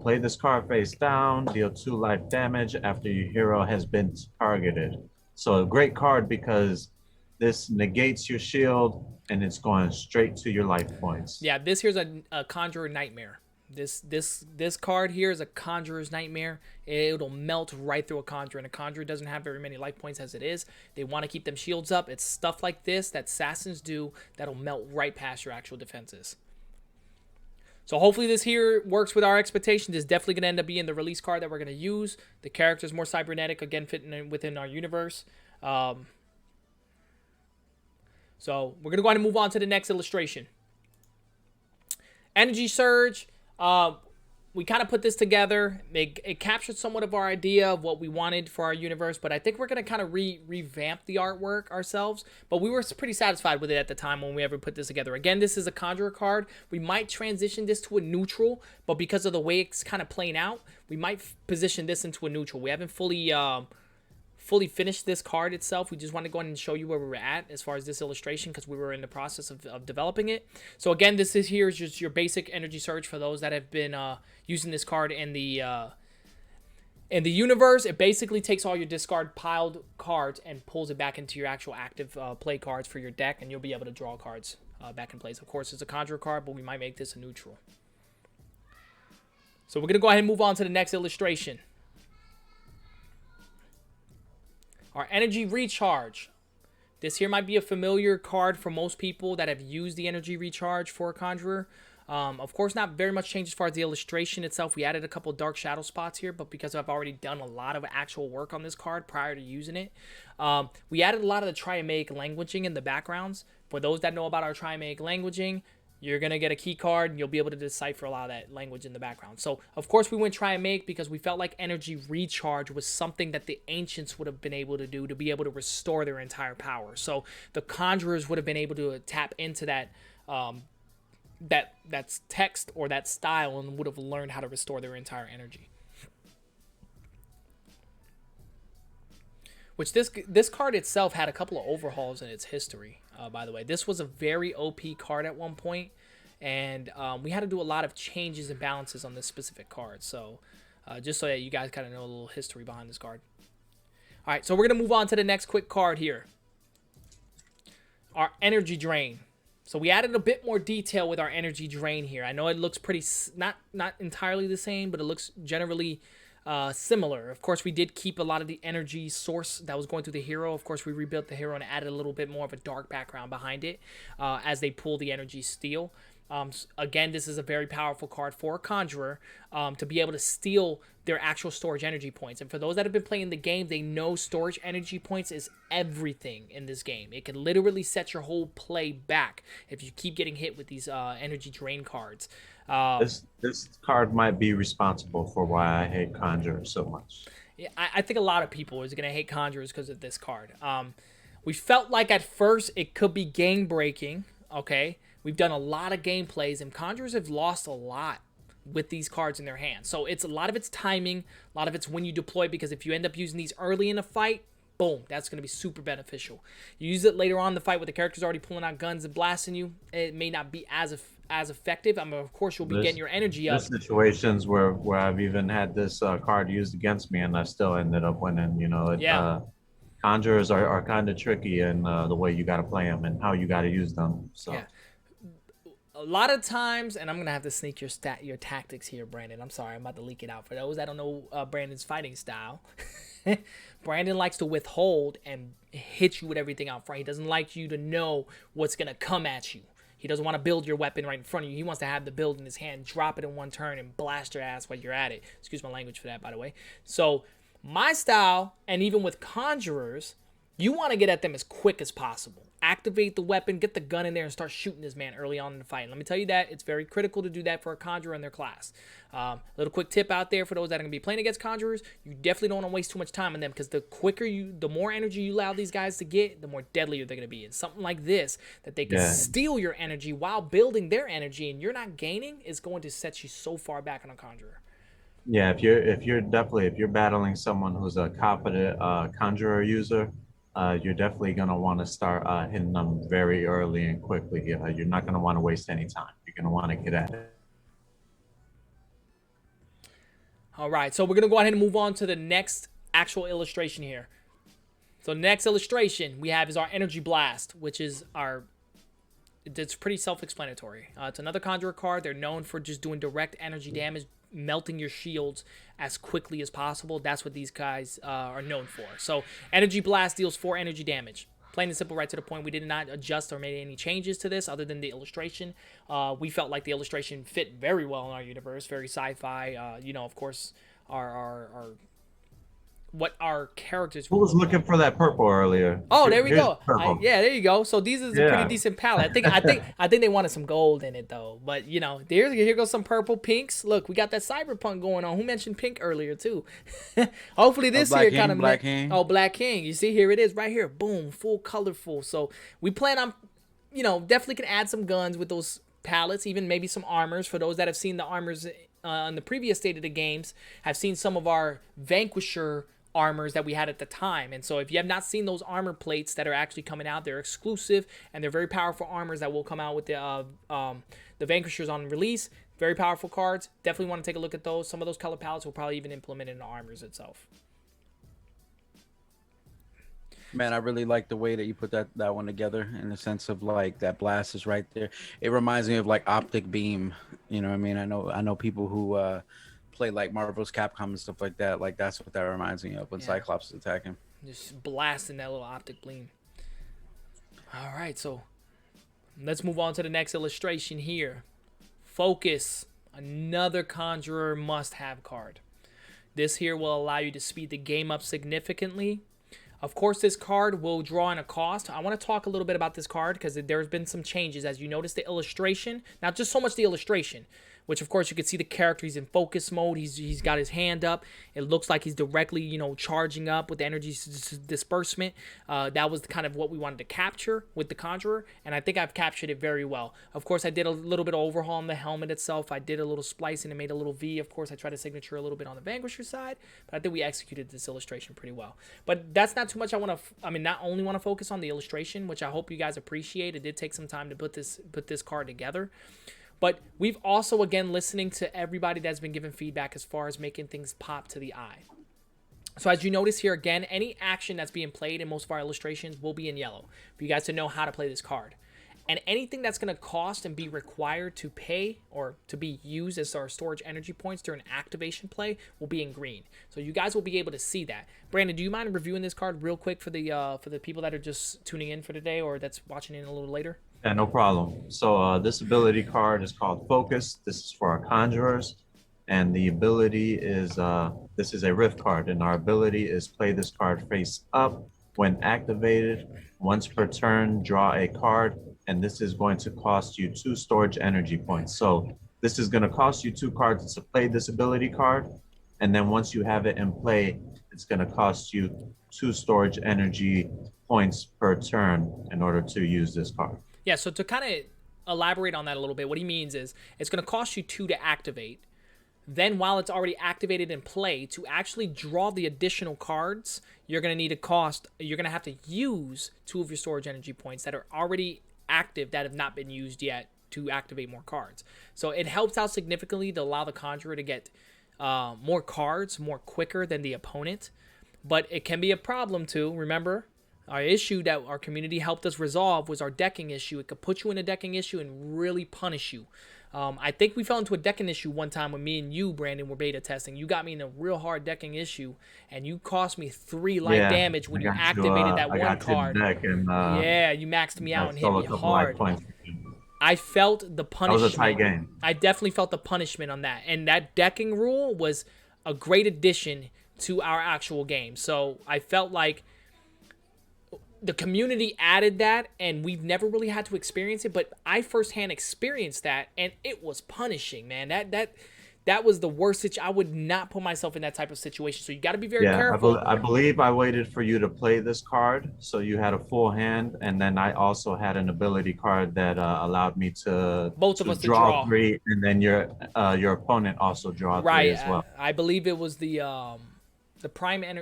Play this card face down, deal 2 life damage after your hero has been targeted. So a great card because this negates your shield and it's going straight to your life points. Yeah, this here's a Conjurer Nightmare. This card here is a Conjurer's Nightmare. It'll melt right through a Conjurer, and a Conjurer doesn't have very many life points as it is. They want to keep them shields up. It's stuff like this that Assassins do that'll melt right past your actual defenses. So hopefully this here works with our expectations. It's definitely going to end up being the release card that we're going to use. The character's more cybernetic, again, fitting in within our universe. So we're going to go ahead and move on to the next illustration. Energy Surge. We kind of put this together. It captured somewhat of our idea of what we wanted for our universe, but I think we're going to kind of revamp the artwork ourselves. But we were pretty satisfied with it at the time when we ever put this together. Again, this is a Conjurer card. We might transition this to a neutral, but because of the way it's kind of playing out, we might position this into a neutral. We haven't fully finished this card itself. We just want to go ahead and show you where we're at as far as this illustration because we were in the process of developing it. So again, this is here is just your basic Energy Surge for those that have been using this card in the universe. It basically takes all your discard piled cards and pulls it back into your actual active play cards for your deck, and you'll be able to draw cards back in place. Of course, it's a Conjurer card, but we might make this a neutral. So we're going to go ahead and move on to the next illustration. Our Energy Recharge. This here might be a familiar card for most people that have used the Energy Recharge for a Conjurer. Of course, not very much change as far as the illustration itself. We added a couple of dark shadow spots here, but because I've already done a lot of actual work on this card prior to using it, we added a lot of the Triamaic languaging in the backgrounds. For those that know about our Triamaic languaging, you're going to get a key card, and you'll be able to decipher a lot of that language in the background. So, of course, we went Triamaic because we felt like Energy Recharge was something that the Ancients would have been able to do to be able to restore their entire power. So, the Conjurers would have been able to tap into that that's text or that style and would have learned how to restore their entire energy. Which this card itself had a couple of overhauls in its history, by the way. This was a very OP card at one point, and we had to do a lot of changes and balances on this specific card. So just so that you guys kind of know a little history behind this card. All right, so we're going to move on to the next quick card here. Our Energy Drain. So we added a bit more detail with our energy drain here. I know it looks pretty, not entirely the same, but it looks generally similar. Of course, we did keep a lot of the energy source that was going through the hero. Of course, we rebuilt the hero and added a little bit more of a dark background behind it as they pull the energy steal. Again, this is a very powerful card for a conjurer to be able to steal their actual storage energy points. And for those that have been playing the game, they know storage energy points is everything in this game. It can literally set your whole play back if you keep getting hit with these energy drain cards. This card might be responsible for why I hate conjurers so much. Yeah, I think a lot of people is going to hate conjurers because of this card. We felt like at first it could be game breaking, okay? We've done a lot of gameplays, and conjurers have lost a lot with these cards in their hands. So it's a lot of it's timing, a lot of it's when you deploy, because if you end up using these early in a fight, boom, that's going to be super beneficial. You use it later on in the fight with the characters already pulling out guns and blasting you, it may not be as effective. I mean, of course, you'll be getting your energy up. There's situations where I've even had this card used against me, and I still ended up winning. You know, conjurers are kind of tricky in the way you got to play them and how you got to use them. So. Yeah. A lot of times, and I'm gonna have to sneak your tactics here, Brandon. I'm sorry, I'm about to leak it out for those that don't know Brandon's fighting style. Brandon likes to withhold and hit you with everything out front. He doesn't like you to know what's gonna come at you. He doesn't want to build your weapon right in front of you. He wants to have the build in his hand, drop it in one turn, and blast your ass while you're at it. Excuse my language for that, by the way. So my style, and even with conjurers, you want to get at them as quick as possible. Activate the weapon, get the gun in there, and start shooting this man early on in the fight. And let me tell you that it's very critical to do that for a conjurer in their class. Little quick tip out there for those that are going to be playing against conjurers: you definitely don't want to waste too much time on them, because the more energy you allow these guys to get, the more deadlier they're going to be. And something like this, that they can steal your energy while building their energy, and you're not gaining, is going to set you so far back on a conjurer. Yeah, if you're battling someone who's a competent conjurer user, you're definitely going to want to start hitting them very early and quickly. You're not going to want to waste any time. You're going to want to get at it. All right, so we're going to go ahead and move on to the next actual illustration here. So next illustration we have is our Energy Blast, which is it's pretty self-explanatory. It's another conjurer card. They're known for just doing direct energy damage, melting your shields as quickly as possible. That's what these guys are known for. So Energy Blast deals 4 energy damage. Plain and simple, right to the point. We did not adjust or make any changes to this other than the illustration. We felt like the illustration fit very well in our universe, very sci-fi. You know, of course, what our characters. Who was looking for that purple earlier? Oh, there we go. Yeah, there you go. So these is a pretty decent palette. I think they wanted some gold in it though. But you know, here goes some purple pinks. Look, we got that cyberpunk going on. Who mentioned pink earlier too? Hopefully this here kind of Black King. Oh, Black King. You see, here it is right here. Boom, full colorful. So we plan on, you know, definitely can add some guns with those palettes, even maybe some armors for those that have seen the armors on the previous state of the games. Have seen some of our Vanquisher armors that we had at the time. And so if you have not seen those armor plates that are actually coming out, they're exclusive and they're very powerful armors that will come out with the Vanquishers on release. Very powerful cards. Definitely want to take a look at those. Some of those color palettes will probably even implement in the armors itself. Man, I really like the way that you put that one together, in the sense of like that blast is right there. It reminds me of like Optic Beam. You know what I mean? I know people who play like Marvel's Capcom and stuff like that. Like that's what that reminds me of when Cyclops is attacking. Just blasting that little optic beam. All right, so let's move on to the next illustration here. Focus, another conjurer must-have card. This here will allow you to speed the game up significantly. Of course, this card will draw in a cost. I want to talk a little bit about this card because there's been some changes. As you notice the illustration, not just so much the illustration, which of course you can see the character. He's in focus mode. He's got his hand up. It looks like he's directly, you know, charging up with the energy disbursement. That was kind of what we wanted to capture with the Conjurer, and I think I've captured it very well. Of course, I did a little bit of overhaul on the helmet itself. I did a little splicing and made a little V. Of course, I tried to signature a little bit on the Vanquisher side, but I think we executed this illustration pretty well. But that's not too much. Not only want to focus on the illustration, which I hope you guys appreciate. It did take some time to put this card together. But we've also, again, listening to everybody that's been giving feedback as far as making things pop to the eye. So as you notice here, again, any action that's being played in most of our illustrations will be in yellow for you guys to know how to play this card. And anything that's going to cost and be required to pay or to be used as our storage energy points during activation play will be in green. So you guys will be able to see that. Brandon, do you mind reviewing this card real quick for the people that are just tuning in for today or that's watching in a little later? Yeah, no problem. So this ability card is called Focus. This is for our conjurers. And the ability is, this is a rift card. And our ability is play this card face up. When activated, once per turn, draw a card. And this is going to cost you 2 storage energy points. So this is going to cost you 2 cards to play this ability card. And then once you have it in play, it's going to cost you 2 storage energy points per turn in order to use this card. Yeah, so to kind of elaborate on that a little bit, what he means is it's going to cost you 2 to activate. Then while it's already activated in play, to actually draw the additional cards, you're going to have to use 2 of your storage energy points that are already active that have not been used yet to activate more cards. So it helps out significantly to allow the conjurer to get more cards more quicker than the opponent. But it can be a problem too. Remember, our issue that our community helped us resolve was our decking issue. It could put you in a decking issue and really punish you. I think we fell into a decking issue one time when me and you, Brandon, were beta testing. You got me in a real hard decking issue, and you cost me 3 life damage when you activated that one card. Yeah, you maxed me out and hit me hard. I felt the punishment. That was a tight game. I definitely felt the punishment on that. And that decking rule was a great addition to our actual game. So I felt like the community added that, and we've never really had to experience it, but I firsthand experienced that, and it was punishing, man. That was the worst I would not put myself in that type of situation. So you got to be very careful. I believe I waited for you to play this card, so you had a full hand, and then I also had an ability card that allowed me to draw 3, and then your opponent also draw 3 as well. I believe it was the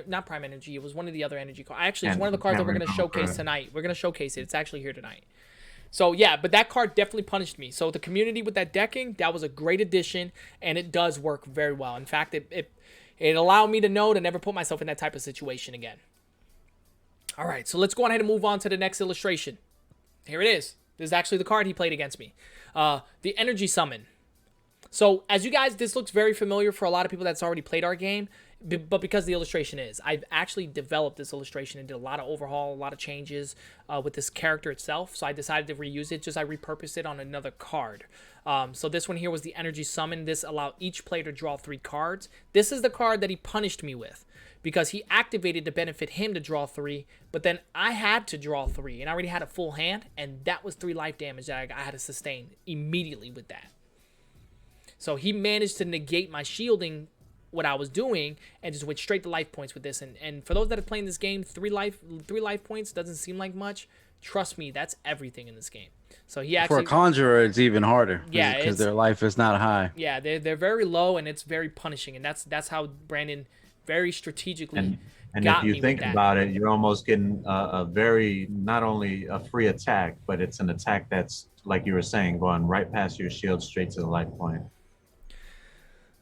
not prime energy. It was one of the other energy cards. Actually, it's one of the cards that we're going to showcase tonight. We're going to showcase it. It's actually here tonight. So yeah, but that card definitely punished me. So the community with that decking, that was a great addition, and it does work very well. In fact, it allowed me to know to never put myself in that type of situation again. All right, so let's go ahead and move on to the next illustration. Here it is. This is actually the card he played against me. The Energy Summon. So as you guys, this looks very familiar for a lot of people that's already played our game. But because the illustration is, I've actually developed this illustration and did a lot of overhaul, a lot of changes with this character itself. So I decided to reuse it, I repurposed it on another card. So this one here was the Energy Summon. This allowed each player to draw 3 cards. This is the card that he punished me with because he activated to benefit him to draw 3, but then I had to draw 3, and I already had a full hand, and that was 3 life damage that I had to sustain immediately with that. So he managed to negate my shielding, what I was doing, and just went straight to life points with this. And for those that are playing this game, 3 life points doesn't seem like much. Trust me, that's everything in this game. So he actually, for a conjurer, it's even harder. Yeah, because their life is not high. Yeah, they're very low, and it's very punishing. And that's how Brandon very strategically and got if you me think with that. about it, you're almost getting a very, not only a free attack, but it's an attack that's, like you were saying, going right past your shield straight to the life point.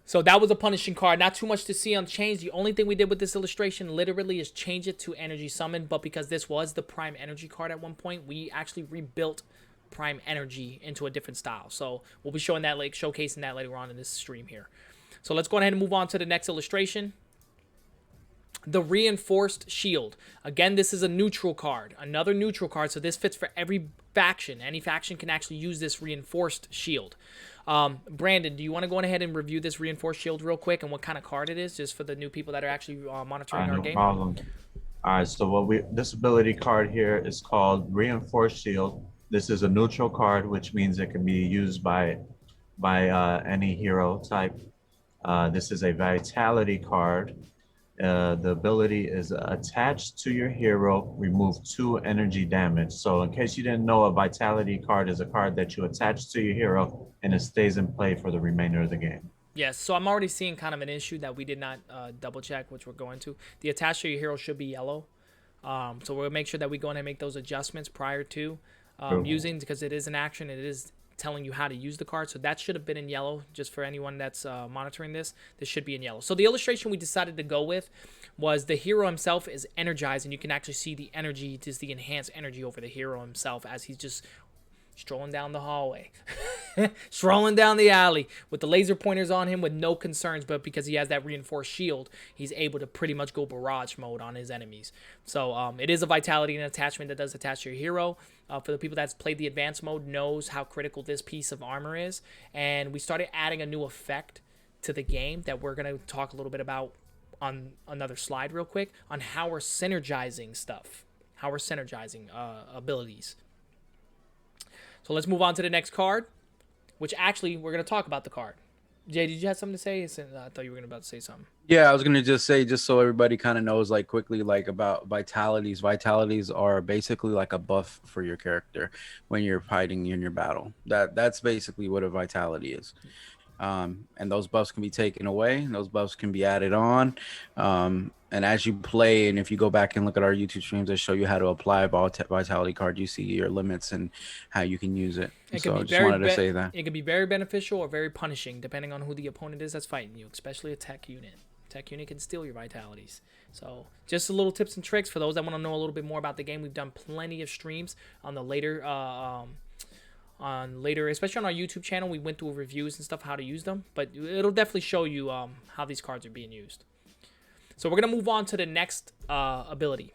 So that was a punishing card. Not too much to see on change. The only thing we did with this illustration literally is change it to Energy Summon. But because this was the Prime Energy card at one point, we actually rebuilt Prime Energy into a different style. So we'll be showing that, showcasing that later on in this stream here. So let's go ahead and move on to the next illustration. The Reinforced Shield. Again, this is a neutral card. Another neutral card. So this fits for every faction. Any faction can actually use this Reinforced Shield. Brandon, do you want to go ahead and review this Reinforced Shield real quick and what kind of card it is, just for the new people that are actually monitoring our game? No problem. All right, so this ability card here is called Reinforced Shield. This is a neutral card, which means it can be used by any hero type. This is a Vitality card. The ability is attached to your hero, remove 2 energy damage. So in case you didn't know, a Vitality card is a card that you attach to your hero and it stays in play for the remainder of the game. Yes, so I'm already seeing kind of an issue that we did not double check, which we're going to. The attached to your hero should be yellow. So we'll make sure that we go in and make those adjustments prior to using, because it is an action. It is telling you how to use the card. So that should have been in yellow, just for anyone that's monitoring this. This should be in yellow. So the illustration we decided to go with was the hero himself is energized, and you can actually see the energy, just the enhanced energy over the hero himself as he's just strolling down the hallway, strolling down the alley with the laser pointers on him with no concerns. But because he has that reinforced shield, he's able to pretty much go barrage mode on his enemies. So it is a vitality and attachment that does attach to your hero. For the people that's played the advanced mode knows how critical this piece of armor is. And we started adding a new effect to the game that we're going to talk a little bit about on another slide real quick on how we're synergizing stuff, how we're synergizing abilities. So let's move on to the next card, which actually we're going to talk about the card. Jay, did you have something to say? I thought you were about to say something. Yeah, I was gonna just say, just so everybody kind of knows, like quickly, like about vitalities. Vitalities are basically like a buff for your character when you're fighting in your battle. That's basically what a vitality is. And those buffs can be taken away, and those buffs can be added on. And as you play, and if you go back and look at our YouTube streams, I show you how to apply a vitality card. You see your limits and how you can use it. So I just wanted to say that. It can be very beneficial or very punishing, depending on who the opponent is that's fighting you, especially a tech unit. Tech unit can steal your vitalities. So just a little tips and tricks for those that want to know a little bit more about the game. We've done plenty of streams on the later especially on our YouTube channel. We went through reviews and stuff how to use them, but it'll definitely show you how these cards are being used. So we're gonna move on to the next ability,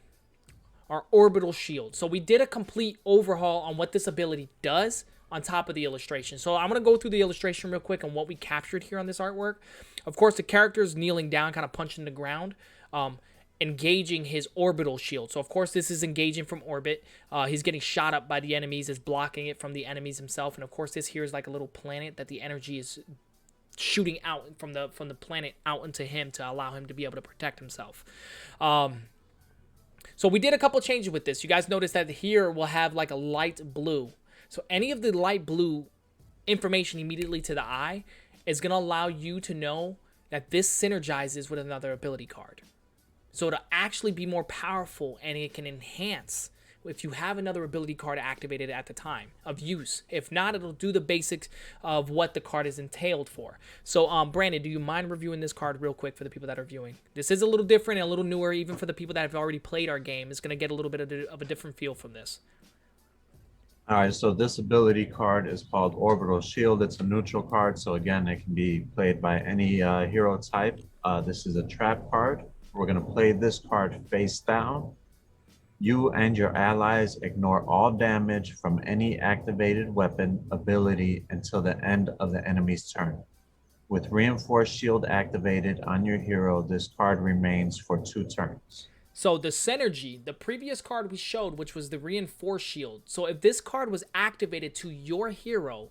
our orbital shield. So we did a complete overhaul on what this ability does on top of the illustration. So I'm gonna go through the illustration real quick and what we captured here on this artwork. Of course, the character is kneeling down, kind of punching the ground, engaging his orbital shield. So of course this is engaging from orbit. He's getting shot up by the enemies, is blocking it from the enemies himself, and of course this here is like a little planet that the energy is shooting out from the planet out into him to allow him to be able to protect himself. So we did a couple changes with this. You guys notice that here we'll have like a light blue. So any of the light blue information immediately to the eye is going to allow you to know that this synergizes with another ability card. So it'll actually be more powerful, and it can enhance if you have another ability card activated at the time of use. If not, it'll do the basics of what the card is entailed for. So, Brandon, do you mind reviewing this card real quick for the people that are viewing? This is a little different and a little newer, even for the people that have already played our game. It's going to get a little bit of a different feel from this. All right, so this ability card is called Orbital Shield. It's a neutral card, so again, it can be played by any hero type. This is a trap card. We're going to play this card face down. You and your allies ignore all damage from any activated weapon ability until the end of the enemy's turn. With Reinforced Shield activated on your hero, this card remains for 2 turns. So the synergy, the previous card we showed, which was the Reinforced Shield. So if this card was activated to your hero,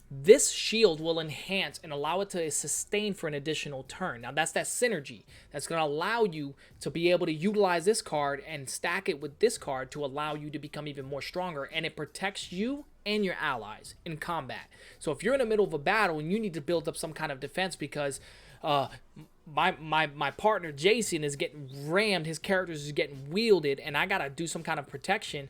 this shield will enhance and allow it to sustain for an additional turn. Now that's that synergy that's going to allow you to be able to utilize this card and stack it with this card to allow you to become even more stronger, and it protects you and your allies in combat. So if you're in the middle of a battle and you need to build up some kind of defense because my partner Jason is getting rammed, his characters is getting wielded, and I gotta do some kind of protection,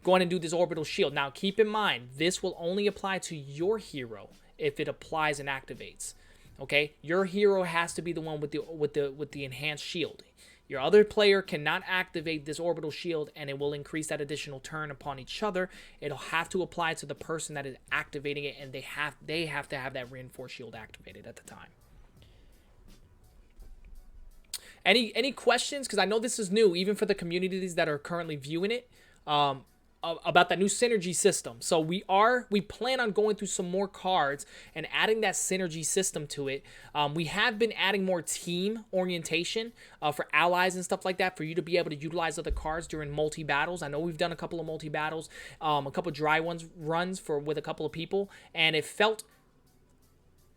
go on and do this orbital shield. Now keep in mind, this will only apply to your hero if it applies and activates. Okay, your hero has to be the one with the enhanced shield. Your other player cannot activate this orbital shield, and it will increase that additional turn upon each other. It'll have to apply to the person that is activating it, and they have to have that reinforced shield activated at the time. Any questions? Because I know this is new, even for the communities that are currently viewing it, about that new synergy system. So we plan on going through some more cards and adding that synergy system to it. We have been adding more team orientation for allies and stuff like that, for you to be able to utilize other cards during multi-battles. I know we've done a couple of multi-battles, a couple dry runs with a couple of people, and it felt...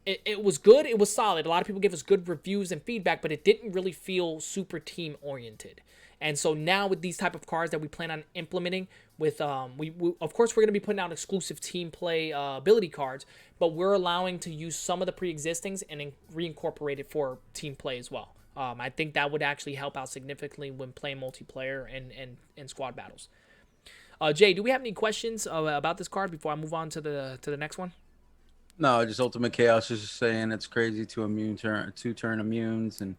It was good. It was solid. A lot of people give us good reviews and feedback, but it didn't really feel super team oriented. And so now with these type of cards that we plan on implementing with, we of course we're going to be putting out exclusive team play ability cards, but we're allowing to use some of the pre-existings and reincorporate it for team play as well. I think that would actually help out significantly when playing multiplayer and squad battles. Jay, do we have any questions about this card before I move on to the next one? No, just Ultimate Chaos is just saying it's crazy to 2-turn immunes, and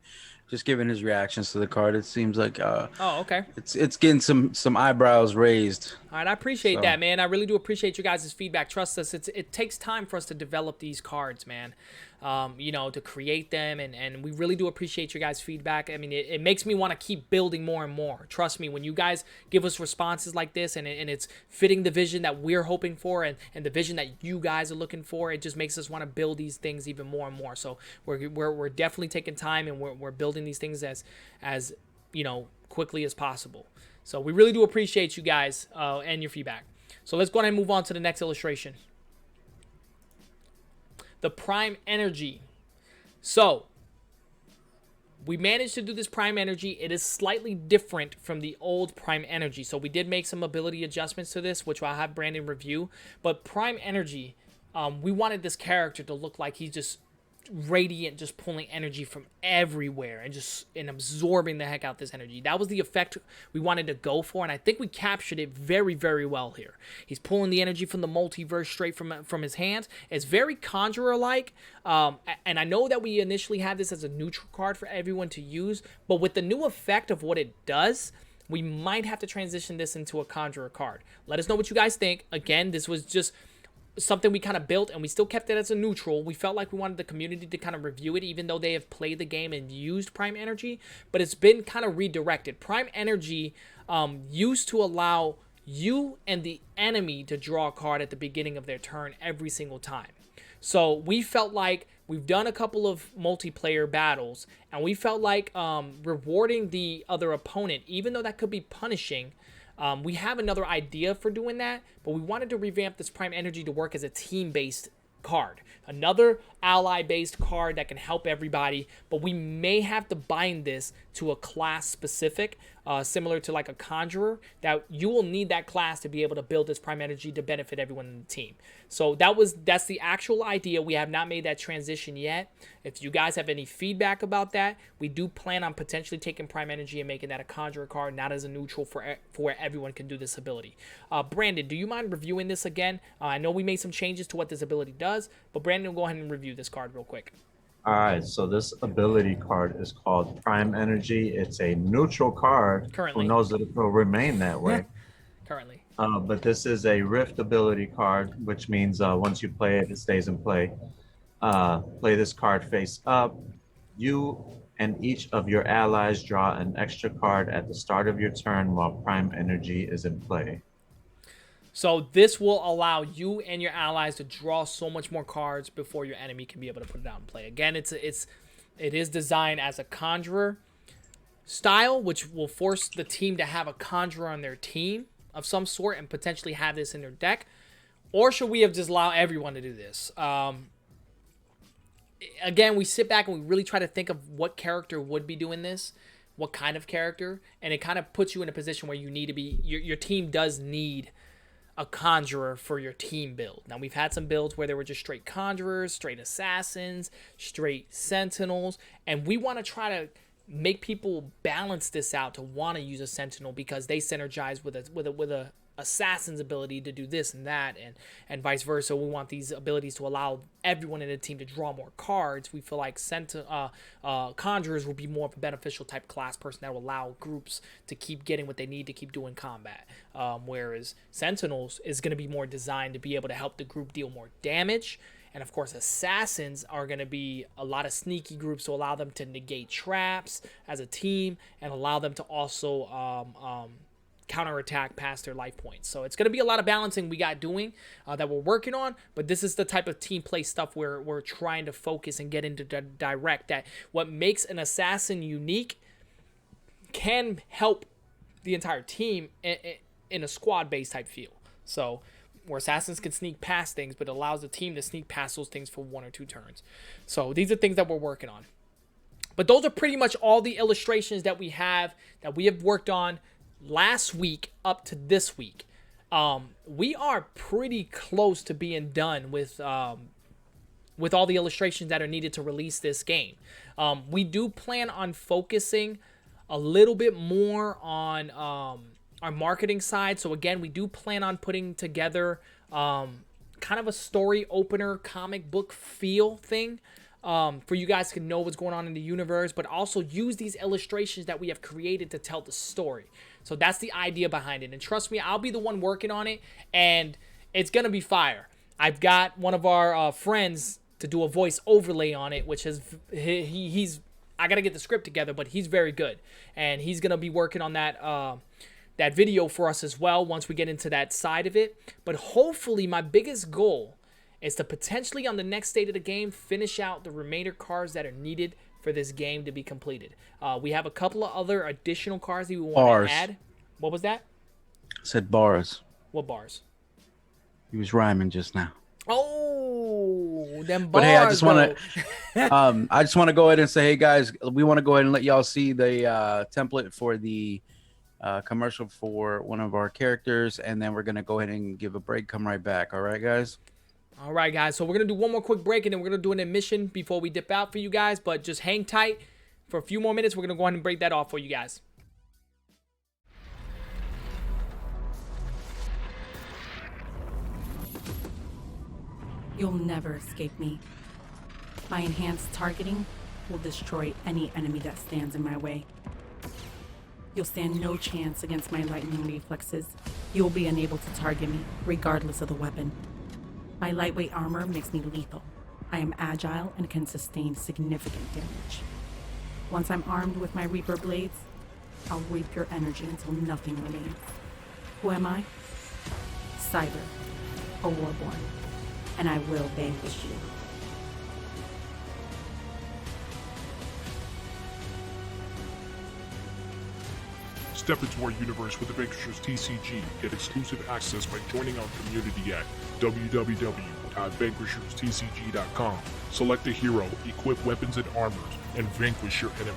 just giving his reactions to the card. It seems like Oh, okay. it's getting some eyebrows raised. All right, I appreciate So- that, man. I really do appreciate you guys' feedback. Trust us, it takes time for us to develop these cards, man. To create them, and we really do appreciate your guys' feedback. I mean, it makes me want to keep building more and more. Trust me, when you guys give us responses like this, and it's fitting the vision that we're hoping for, and the vision that you guys are looking for, it just makes us want to build these things even more and more. So we're definitely taking time, and we're building these things as quickly as possible. So we really do appreciate you guys and your feedback. So let's go ahead and move on to the next illustration. The Prime Energy. So we managed to do this Prime Energy. It is slightly different from the old Prime Energy. So we did make some ability adjustments to this, which I'll have Brandon review. But Prime Energy, we wanted this character to look like he's just radiant, just pulling energy from everywhere and absorbing the heck out this energy. That was the effect we wanted to go for, and I think we captured it very, very well here. He's pulling the energy from the multiverse straight from his hands. It's very Conjurer-like, and I know that we initially had this as a neutral card for everyone to use, but with the new effect of what it does, we might have to transition this into a Conjurer card. Let us know what you guys think. Again, this was just something we kind of built, and we still kept it as a neutral. We felt like we wanted the community to kind of review it, even though they have played the game and used Prime Energy, but it's been kind of redirected. Prime Energy used to allow you and the enemy to draw a card at the beginning of their turn every single time. So we felt like we've done a couple of multiplayer battles, and we felt like rewarding the other opponent, even though that could be punishing. We have another idea for doing that, but we wanted to revamp this Prime Energy to work as a team-based card. Another ally-based card that can help everybody, but we may have to bind this to a class specific, similar to like a Conjurer, that you will need that class to be able to build this Prime Energy to benefit everyone in the team. So that's the actual idea. We have not made that transition yet. If you guys have any feedback about that, we do plan on potentially taking Prime Energy and making that a Conjurer card, not as a neutral for where everyone can do this ability. Brandon, do you mind reviewing this again? I know we made some changes to what this ability does, but Brandon will go ahead and review this card real quick. All right, so this ability card is called Prime Energy. It's a neutral card. Currently. Who knows if it will remain that way. Currently. But this is a Rift ability card, which means once you play it, it stays in play. Play this card face up. You and each of your allies draw an extra card at the start of your turn while Prime Energy is in play. So this will allow you and your allies to draw so much more cards before your enemy can be able to put it out and play. Again, it is designed as a Conjurer style, which will force the team to have a Conjurer on their team of some sort and potentially have this in their deck. Or should we have just allowed everyone to do this? Again, we sit back and we really try to think of what character would be doing this, what kind of character, and it kind of puts you in a position where you need to be, your team does need a Conjurer for your team build. Now, we've had some builds where they were just straight Conjurers, straight Assassins, straight Sentinels, and we want to try to make people balance this out to want to use a Sentinel because they synergize with a Assassin's ability to do this and that, and vice versa. We want these abilities to allow everyone in the team to draw more cards. We feel like Conjurers will be more of a beneficial type class person that will allow groups to keep getting what they need to keep doing combat. Whereas Sentinels is going to be more designed to be able to help the group deal more damage. And of course, Assassins are going to be a lot of sneaky groups to allow them to negate traps as a team and allow them to also counterattack past their life points. So it's going to be a lot of balancing we got doing that we're working on, but this is the type of team play stuff where we're trying to focus and get into direct that what makes an Assassin unique can help the entire team in a squad-based type feel. So where Assassins can sneak past things, but it allows the team to sneak past those things for 1 or 2 turns. So these are things that we're working on. But those are pretty much all the illustrations that we have worked on last week up to this week. We are pretty close to being done with all the illustrations that are needed to release this game. We do plan on focusing a little bit more on our marketing side. So again, we do plan on putting together kind of a story opener comic book feel thing for you guys to know what's going on in the universe, but also use these illustrations that we have created to tell the story. So that's the idea behind it. And trust me, I'll be the one working on it, and it's going to be fire. I've got one of our friends to do a voice overlay on it, which is he's I got to get the script together, but he's very good. And he's going to be working on that that video for us as well once we get into that side of it. But hopefully my biggest goal is to potentially on the next state of the game finish out the remainder cards that are needed for this game to be completed. We have a couple of other additional cards that we want to add. What was that? Said bars. What bars? He was rhyming just now. Oh, them bars. But hey, I just want to go ahead and say, hey guys, we want to go ahead and let y'all see the template for the commercial for one of our characters, and then we're gonna go ahead and give a break. Come right back. All right, guys. All right, guys. So we're gonna do one more quick break, and then we're gonna do an admission before we dip out for you guys. But just hang tight for a few more minutes. We're gonna go ahead and break that off for you guys. You'll never escape me. My enhanced targeting will destroy any enemy that stands in my way. You'll stand no chance against my lightning reflexes. You'll be unable to target me, regardless of the weapon. My lightweight armor makes me lethal. I am agile and can sustain significant damage. Once I'm armed with my Reaper blades, I'll reap your energy until nothing remains. Who am I? Cyber, a Warborn, and I will vanquish you. Step into our universe with the Vanquishers TCG. Get exclusive access by joining our community at www.vanquisherstcg.com. Select a hero, equip weapons and armors, and vanquish your enemy.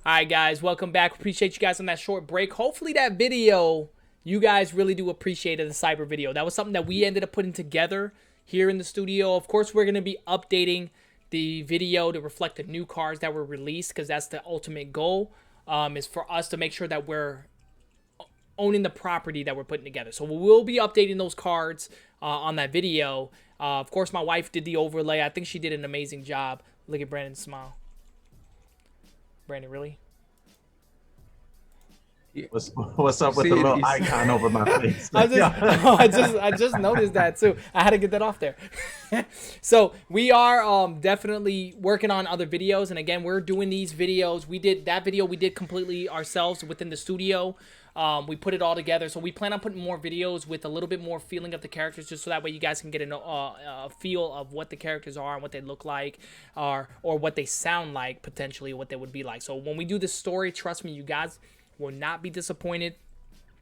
Alright guys, welcome back. Appreciate you guys on that short break. Hopefully that video, you guys really do appreciate the Cyber video. That was something that we ended up putting together here in the studio. Of course, we're going to be updating the video to reflect the new cards that were released, because that's the ultimate goal, is for us to make sure that we're owning the property that we're putting together. So we will be updating those cards on that video. Of course, my wife did the overlay. I think she did an amazing job. Look at Brandon's smile. Brandon, really? What's up with the little icon over my face? I just noticed that too. I had to get that off there. So we are definitely working on other videos, and again, we're doing these videos. We did that video we did completely ourselves within the studio. We put it all together, so we plan on putting more videos with a little bit more feeling of the characters, just so that way you guys can get a feel of what the characters are and what they look like, or what they sound like, potentially what they would be like. So when we do this story, trust me, you guys will not be disappointed.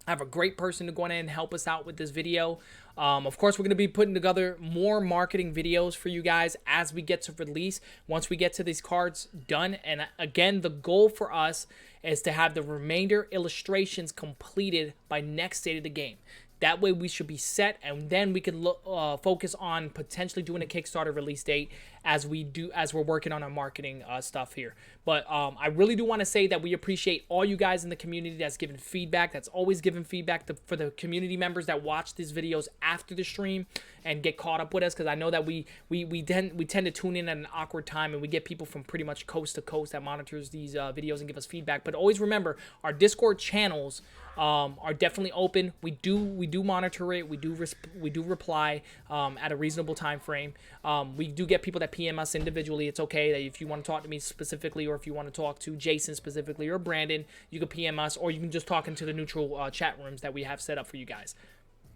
I have a great person to go in and help us out with this video. Of course, we're going to be putting together more marketing videos for you guys as we get to release, once we get to these cards done. And again, the goal for us is to have the remainder illustrations completed by next state of the game. That way we should be set, and then we can focus on potentially doing a Kickstarter release date as we're working on our marketing stuff here. But I really do want to say that we appreciate all you guys in the community that's given feedback, that's always given feedback for the community members that watch these videos after the stream and get caught up with us, because I know that we tend to tune in at an awkward time, and we get people from pretty much coast to coast that monitors these videos and give us feedback. But always remember, our Discord channels are definitely open. We do monitor it. We do reply at a reasonable time frame. We do get people that PM us individually. It's okay that if you want to talk to me specifically, or if you want to talk to Jason specifically or Brandon, you can PM us, or you can just talk into the neutral chat rooms that we have set up for you guys.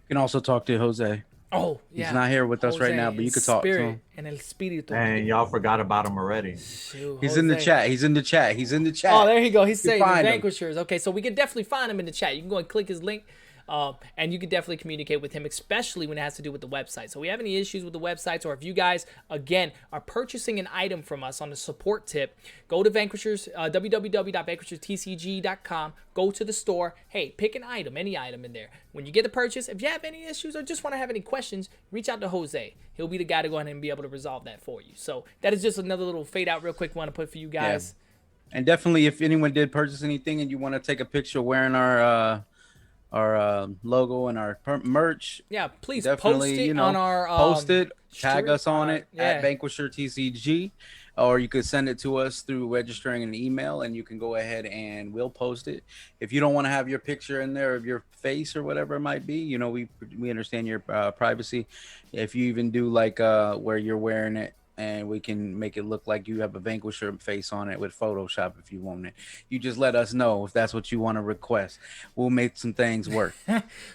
You can also talk to Jose. Oh, yeah. He's not here with us right Jose now, but you in could talk to spirit him. and el espíritu. And y'all forgot about him already. Shoot, He's in the Jose. chat. He's in the chat. He's in the chat. Oh, there you go. He's You saying find him. Vanquishers. Okay, so we can definitely find him in the chat. You can go and click his link. And you can definitely communicate with him, especially when it has to do with the website. So if we have any issues with the websites, or if you guys, again, are purchasing an item from us on the support tip, go to Vanquishers, www.vanquisherstcg.com, go to the store. Hey, pick an item, any item in there. When you get the purchase, if you have any issues or just want to have any questions, reach out to Jose. He'll be the guy to go ahead and be able to resolve that for you. So that is just another little fade out real quick we want to put for you guys. Yeah. And definitely, if anyone did purchase anything and you want to take a picture wearing our logo and our merch, Yeah, please definitely, post it you know, on our post it, tag stream- us on it yeah. at Vanquisher TCG, or you could send it to us through registering an email, and you can go ahead and we'll post it. If you don't want to have your picture in there of your face or whatever it might be, you know, we understand your privacy. If you even do like where you're wearing it, and we can make it look like you have a Vanquisher face on it with Photoshop if you want it. You just let us know if that's what you want to request. We'll make some things work.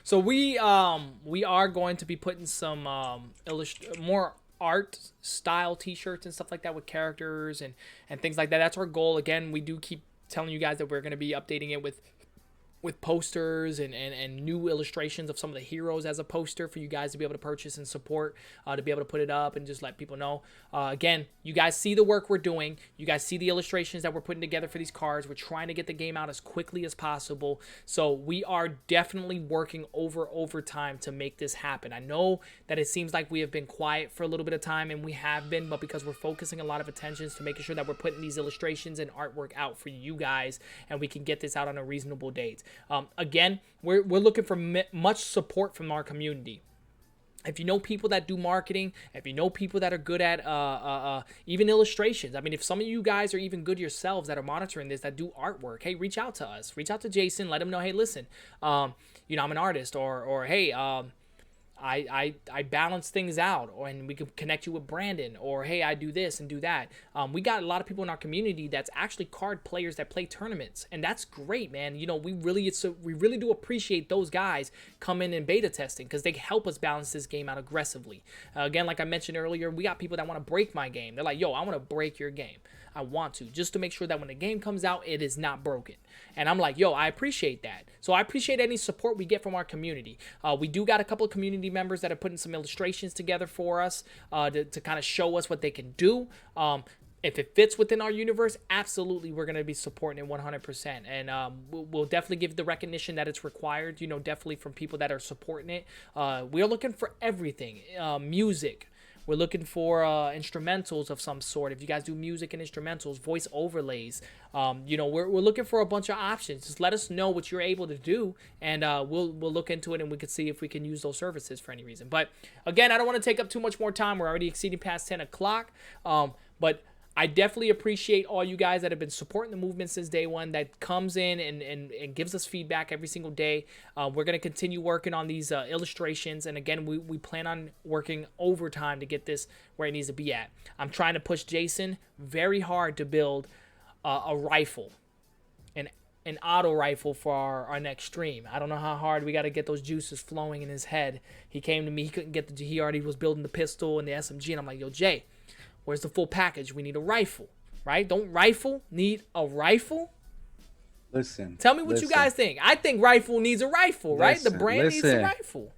So we are going to be putting some more art style t-shirts and stuff like that with characters and things like that. That's our goal. Again, we do keep telling you guys that we're going to be updating it with posters and new illustrations of some of the heroes as a poster for you guys to be able to purchase and support, to be able to put it up and just let people know. Again, you guys see the work we're doing. You guys see the illustrations that we're putting together for these cards. We're trying to get the game out as quickly as possible. So we are definitely working overtime to make this happen. I know that it seems like we have been quiet for a little bit of time, and we have been, but because we're focusing a lot of attention to making sure that we're putting these illustrations and artwork out for you guys, and we can get this out on a reasonable date. Again, we're looking for much support from our community. If you know people that do marketing, if you know people that are good at even illustrations, I mean, if some of you guys are even good yourselves that are monitoring this, that do artwork, hey, reach out to us. Reach out to Jason. Let him know, hey, listen, I'm an artist, or hey, I balance things out, and we can connect you with Brandon, or hey, I do this and do that. We got a lot of people in our community that's actually card players that play tournaments, and that's great, man. You know, we really do appreciate those guys coming in beta testing, because they help us balance this game out aggressively. Again, like I mentioned earlier, we got people that want to break my game. They're like, yo, I want to break your game. I want to, just to make sure that when the game comes out, it is not broken. And I'm like, yo, I appreciate that. So I appreciate any support we get from our community. We do got a couple of community members that are putting some illustrations together for us to kind of show us what they can do. If it fits within our universe, absolutely, we're going to be supporting it 100%. And we'll definitely give the recognition that it's required, you know, definitely from people that are supporting it. We're looking for everything, music. We're looking for instrumentals of some sort. If you guys do music and instrumentals, voice overlays, we're looking for a bunch of options. Just let us know what you're able to do, and we'll look into it, and we can see if we can use those services for any reason. But again, I don't want to take up too much more time. We're already exceeding past 10 o'clock. But I definitely appreciate all you guys that have been supporting the movement since day one, that comes in and gives us feedback every single day. We're going to continue working on these illustrations. And again, we plan on working overtime to get this where it needs to be at. I'm trying to push Jason very hard to build a rifle, an auto rifle for our next stream. I don't know how hard we got to get those juices flowing in his head. He came to me, he couldn't get he already was building the pistol and the SMG. And I'm like, yo, Jay, where's the full package? We need a rifle, right? Don't rifle need a rifle? Listen. Tell me what you guys think. I think rifle needs a rifle, right? The brand needs a listen. rifle.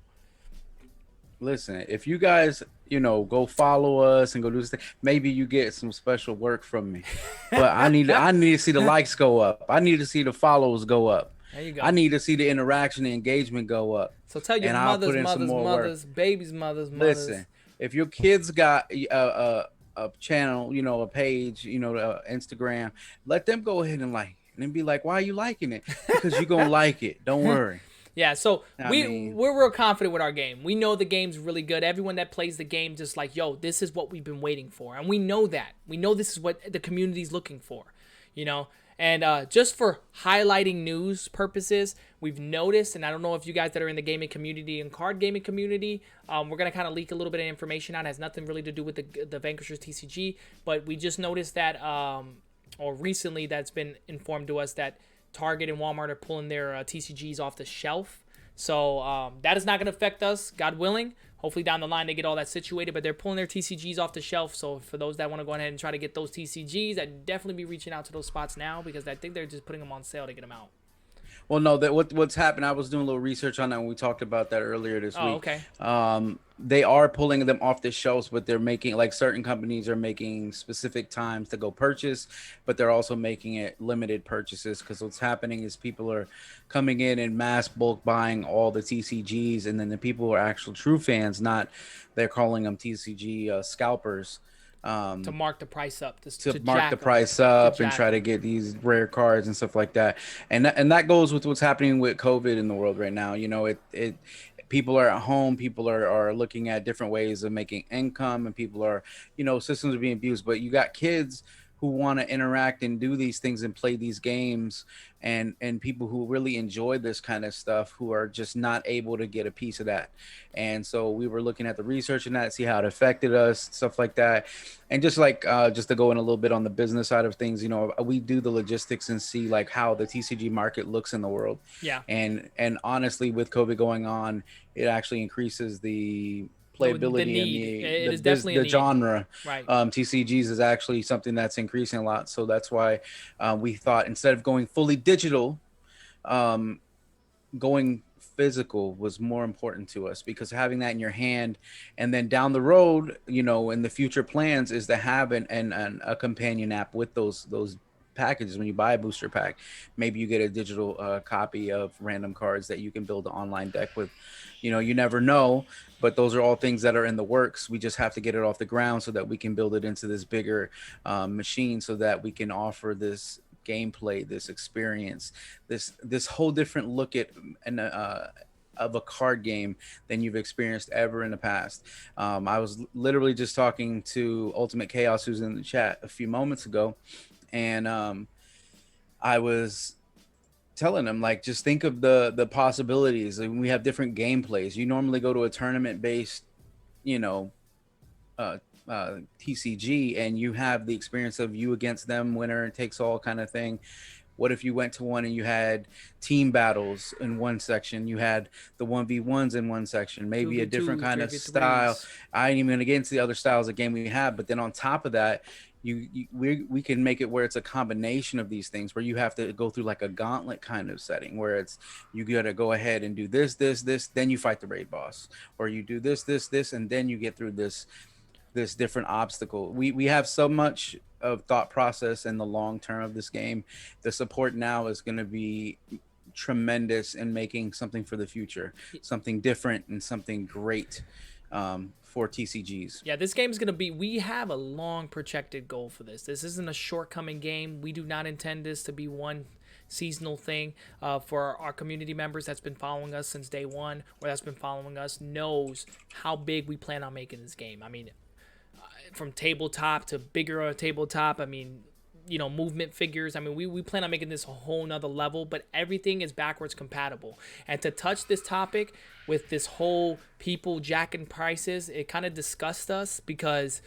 Listen, if you guys, go follow us and go do this thing, maybe you get some special work from me. But I need to see the likes go up. I need to see the follows go up. There you go. I need to see the interaction, the engagement go up. So tell your And I'll put in some more work. mothers, babies, mothers. Listen, if your kids got a channel, a page, Instagram, let them go ahead and like it. And then be like, why are you liking it? Because you're going to like it. Don't worry. Yeah, so we're we're real confident with our game. We know the game's really good. Everyone that plays the game just like, yo, this is what we've been waiting for. And we know that. We know this is what the community's looking for, And just for highlighting news purposes, we've noticed, and I don't know if you guys that are in the gaming community and card gaming community, we're going to kind of leak a little bit of information out. It has nothing really to do with the Vanquishers TCG, but we just noticed that, or recently that's been informed to us that Target and Walmart are pulling their TCGs off the shelf. So that is not going to affect us, God willing. Hopefully down the line they get all that situated, but they're pulling their TCGs off the shelf. So for those that want to go ahead and try to get those TCGs, I'd definitely be reaching out to those spots now because I think they're just putting them on sale to get them out. Well, no, that what's happened. I was doing a little research on that, and we talked about that earlier this week. Okay. They are pulling them off the shelves, but they're making, like, certain companies are making specific times to go purchase, but they're also making it limited purchases because what's happening is people are coming in mass bulk buying all the TCGs, and then the people who are actual true fans, not, they're calling them TCG scalpers. To mark the price up, to mark the price up and try to get these rare cards and stuff like that. And that goes with what's happening with COVID in the world right now. You know, it people are at home, people are looking at different ways of making income, and people are, you know, systems are being abused. But you got kids who want to interact and do these things and play these games, and people who really enjoy this kind of stuff who are just not able to get a piece of that. And so we were looking at the research and that, see how it affected us, stuff like that. And just like just to go in a little bit on the business side of things, you know, we do the logistics and see like how the TCG market looks in the world. Yeah. And honestly, with COVID going on, it actually increases the playability and the genre. Right. TCGs is actually something that's increasing a lot. So that's why we thought, instead of going fully digital, going physical was more important to us, because having that in your hand, and then down the road, you know, in the future plans is to have a companion app with those packages. When you buy a booster pack, maybe you get a digital copy of random cards that you can build an online deck with. You know, you never know, but those are all things that are in the works. We just have to get it off the ground so that we can build it into this bigger machine, so that we can offer this gameplay, this experience, this whole different look at of a card game than you've experienced ever in the past. I was literally just talking to Ultimate Chaos, who's in the chat, a few moments ago, and I was telling him, like, just think of the possibilities. Like, we have different gameplays. You normally go to a tournament based, you know, TCG, and you have the experience of you against them, winner takes all kind of thing. What if you went to one and you had team battles in one section, you had the 1v1s in one section, maybe a different kind of style. I ain't even gonna get into the other styles of game we have, but then on top of that, we can make it where it's a combination of these things, where you have to go through like a gauntlet kind of setting, where it's, you gotta go ahead and do this, then you fight the raid boss, or you do this, and then you get through this different obstacle. We have so much of thought process in the long term of this game. The support now is going to be tremendous in making something for the future, something different and something great for TCGs. Yeah, this game is going to be, we have a long projected goal for this. This isn't a shortcoming game. We do not intend this to be one seasonal thing. For our community members that's been following us since day one, or that's been following us, knows how big we plan on making this game. I mean, from tabletop to bigger tabletop, I mean, you know, movement figures. I mean, we plan on making this a whole nother level, but everything is backwards compatible. And to touch this topic with this whole people jacking prices, it kind of disgusts us, because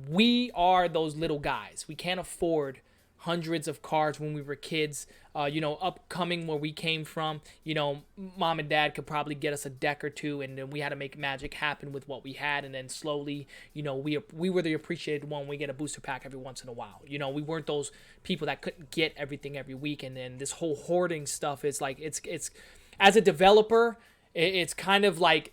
we are those little guys. We can't afford hundreds of cards when we were kids. You know, upcoming where we came from, you know, mom and dad could probably get us a deck or two, and then we had to make magic happen with what we had. And then slowly, you know, we were the appreciated one. We get a booster pack every once in a while. You know, we weren't those people that couldn't get everything every week. And then this whole hoarding stuff is like, it's as a developer, it's kind of like,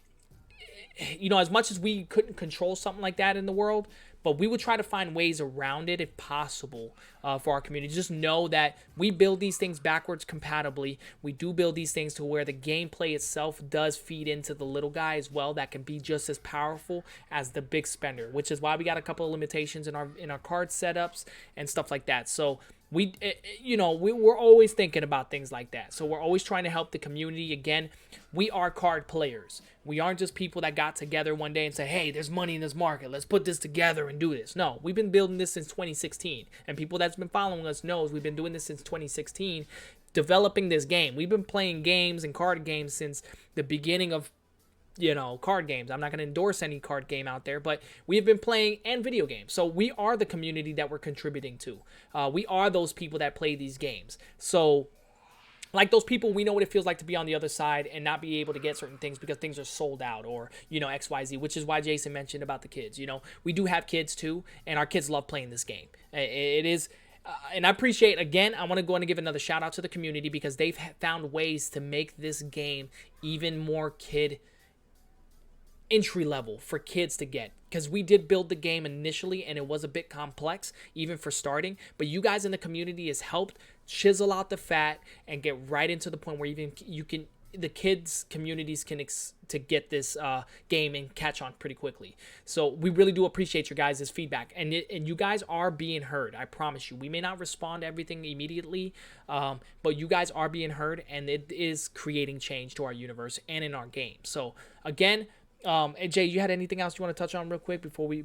you know, as much as we couldn't control something like that in the world, but we would try to find ways around it if possible for our community. Just know that we build these things backwards compatibly. We do build these things to where the gameplay itself does feed into the little guy as well, that can be just as powerful as the big spender, which is why we got a couple of limitations in our card setups and stuff like that. So we're always thinking about things like that. So we're always trying to help the community. Again, we are card players. We aren't just people that got together one day and said, hey, there's money in this market, let's put this together and do this. No, we've been building this since 2016, and people that's been following us knows we've been doing this since 2016, developing this game. We've been playing games and card games since the beginning of card games. I'm not going to endorse any card game out there, but we've been playing and video games. So we are the community that we're contributing to. We are those people that play these games. So like those people, we know what it feels like to be on the other side and not be able to get certain things because things are sold out or, XYZ, which is why Jason mentioned about the kids. We do have kids too, and our kids love playing this game. It is... and I appreciate, again, I want to go in and give another shout out to the community because they've found ways to make this game even more entry level for kids to get, because we did build the game initially and it was a bit complex even for starting, but you guys in the community has helped chisel out the fat and get right into the point where even the kids communities can to get this game and catch on pretty quickly. So we really do appreciate your guys' feedback, and you guys are being heard. I promise you, we may not respond to everything immediately, but you guys are being heard, and it is creating change to our universe and in our game. So again, Jay, you had anything else you want to touch on real quick before we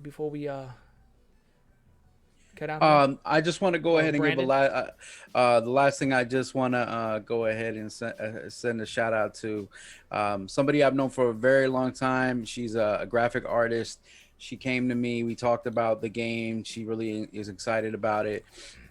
cut out? I just want to go ahead and Brandon? give the last thing. I just want to go ahead and send a shout out to somebody I've known for a very long time. She's a graphic artist. She came to me. We talked about the game. She really is excited about it.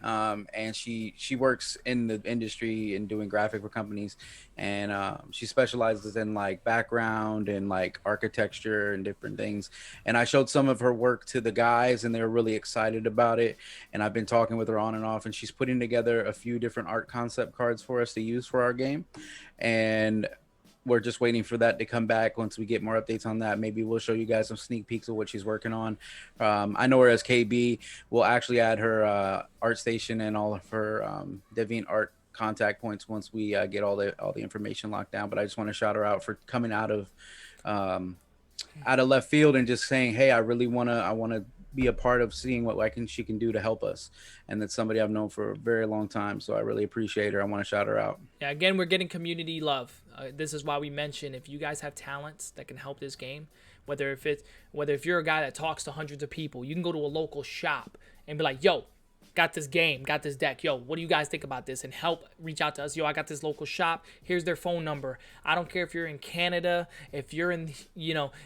And she works in the industry and doing graphic for companies. And she specializes in like background and like architecture and different things. And I showed some of her work to the guys and they were really excited about it. And I've been talking with her on and off, and she's putting together a few different art concept cards for us to use for our game. And we're just waiting for that to come back. Once we get more updates on that, maybe we'll show you guys some sneak peeks of what she's working on. I know her as KB. We'll actually add her art station and all of her Deviant art contact points once we get all the information locked down. But I just want to shout her out for coming out of left field and just saying, hey, I want to be a part of seeing what she can do to help us. And that's somebody I've known for a very long time. So I really appreciate her. I want to shout her out. Yeah, again, we're getting community love. This is why we mention, if you guys have talents that can help this game, whether if you're a guy that talks to hundreds of people, you can go to a local shop and be like, yo, got this game, got this deck. Yo, what do you guys think about this? And help reach out to us. Yo, I got this local shop. Here's their phone number. I don't care if you're in Canada, if you're in,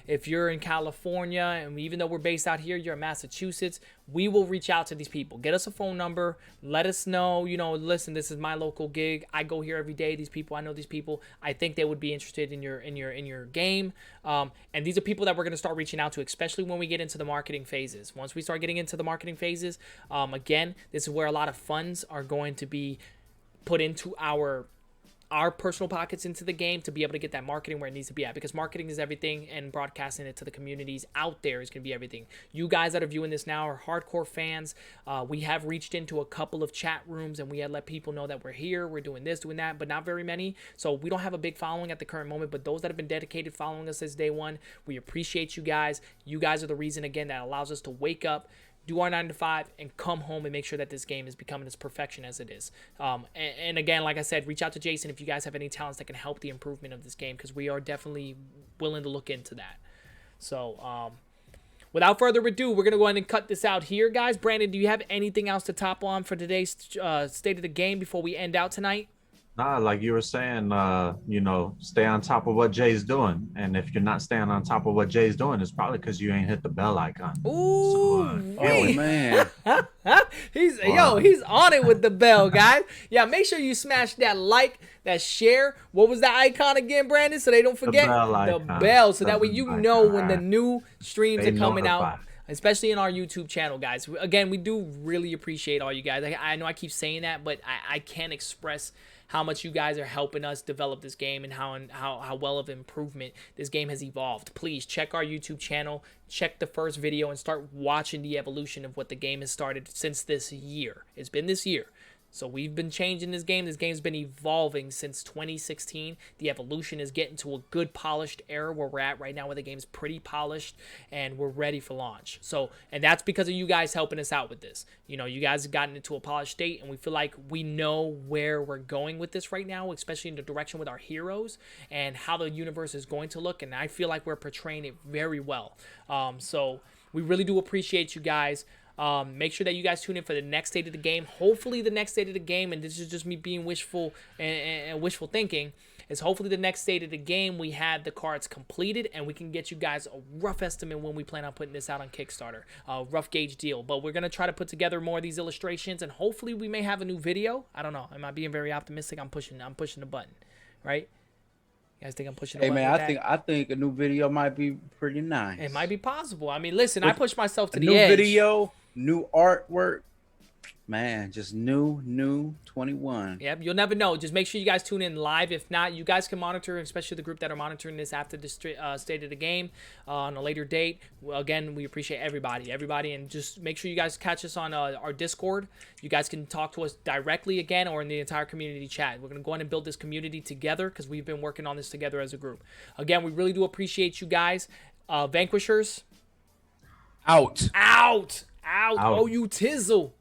if you're in California, and even though we're based out here, you're in Massachusetts, we will reach out to these people. Get us a phone number. Let us know, listen, this is my local gig. I go here every day. These people, I know these people. I think they would be interested in your game. And these are people that we're going to start reaching out to, especially when we get into the marketing phases. Once we start getting into the marketing phases, again, this is where a lot of funds are going to be put into our personal pockets into the game to be able to get that marketing where it needs to be at, because marketing is everything, and broadcasting it to the communities out there is going to be everything. You guys that are viewing this now are hardcore fans. We have reached into a couple of chat rooms and we had let people know that we're here, we're doing this, doing that, but not very many. So we don't have a big following at the current moment, but those that have been dedicated following us since day one, we appreciate you guys. You guys are the reason, again, that allows us to wake up, do our 9 to 5, and come home and make sure that this game is becoming as perfection as it is. And again, like I said, reach out to Jason if you guys have any talents that can help the improvement of this game, because we are definitely willing to look into that. So without further ado, we're going to go ahead and cut this out here, guys. Brandon, do you have anything else to top on for today's state of the game before we end out tonight? Nah, like you were saying, stay on top of what Jay's doing. And if you're not staying on top of what Jay's doing, it's probably because you ain't hit the bell icon. Ooh, Oh man. he's on it with the bell, guys. Yeah, make sure you smash that like, that share. What was that icon again, Brandon? So they don't forget the bell, so that way you know when the new streams are coming out. Especially in our YouTube channel, guys. Again, we do really appreciate all you guys. I know I keep saying that, but I can't express how much you guys are helping us develop this game and how well of improvement this game has evolved. Please check our YouTube channel, check the first video, and start watching the evolution of what the game has started since this year. It's been this year. So we've been changing this game. This game's been evolving since 2016. The evolution is getting to a good polished era where we're at right now, where the game's pretty polished and we're ready for launch. So, and that's because of you guys helping us out with this. You know, you guys have gotten into a polished state, and we feel like we know where we're going with this right now, especially in the direction with our heroes and how the universe is going to look. And I feel like we're portraying it very well. So we really do appreciate you guys. Make sure that you guys tune in for the next state of the game. Hopefully the next state of the game, and this is just me being wishful and wishful thinking, is hopefully the next state of the game we have the cards completed and we can get you guys a rough estimate when we plan on putting this out on Kickstarter. A rough gauge deal. But we're going to try to put together more of these illustrations, and hopefully we may have a new video. I don't know. Am I being very optimistic? I'm pushing the button, right? You guys think I'm pushing the Hey button? man, with that? I think a new video might be pretty nice. It might be possible. I mean, listen, I pushed myself to a the new edge. video, new artwork. Man, just new 21. Yep, you'll never know. Just make sure you guys tune in live. If not, you guys can monitor, especially the group that are monitoring this after the state of the game on a later date. Well, again, we appreciate everybody, and just make sure you guys catch us on our Discord. You guys can talk to us directly again, or in the entire community chat. We're going to go in and build this community together because we've been working on this together as a group. Again, we really do appreciate you guys. Vanquishers. Out. Oh, you tizzle.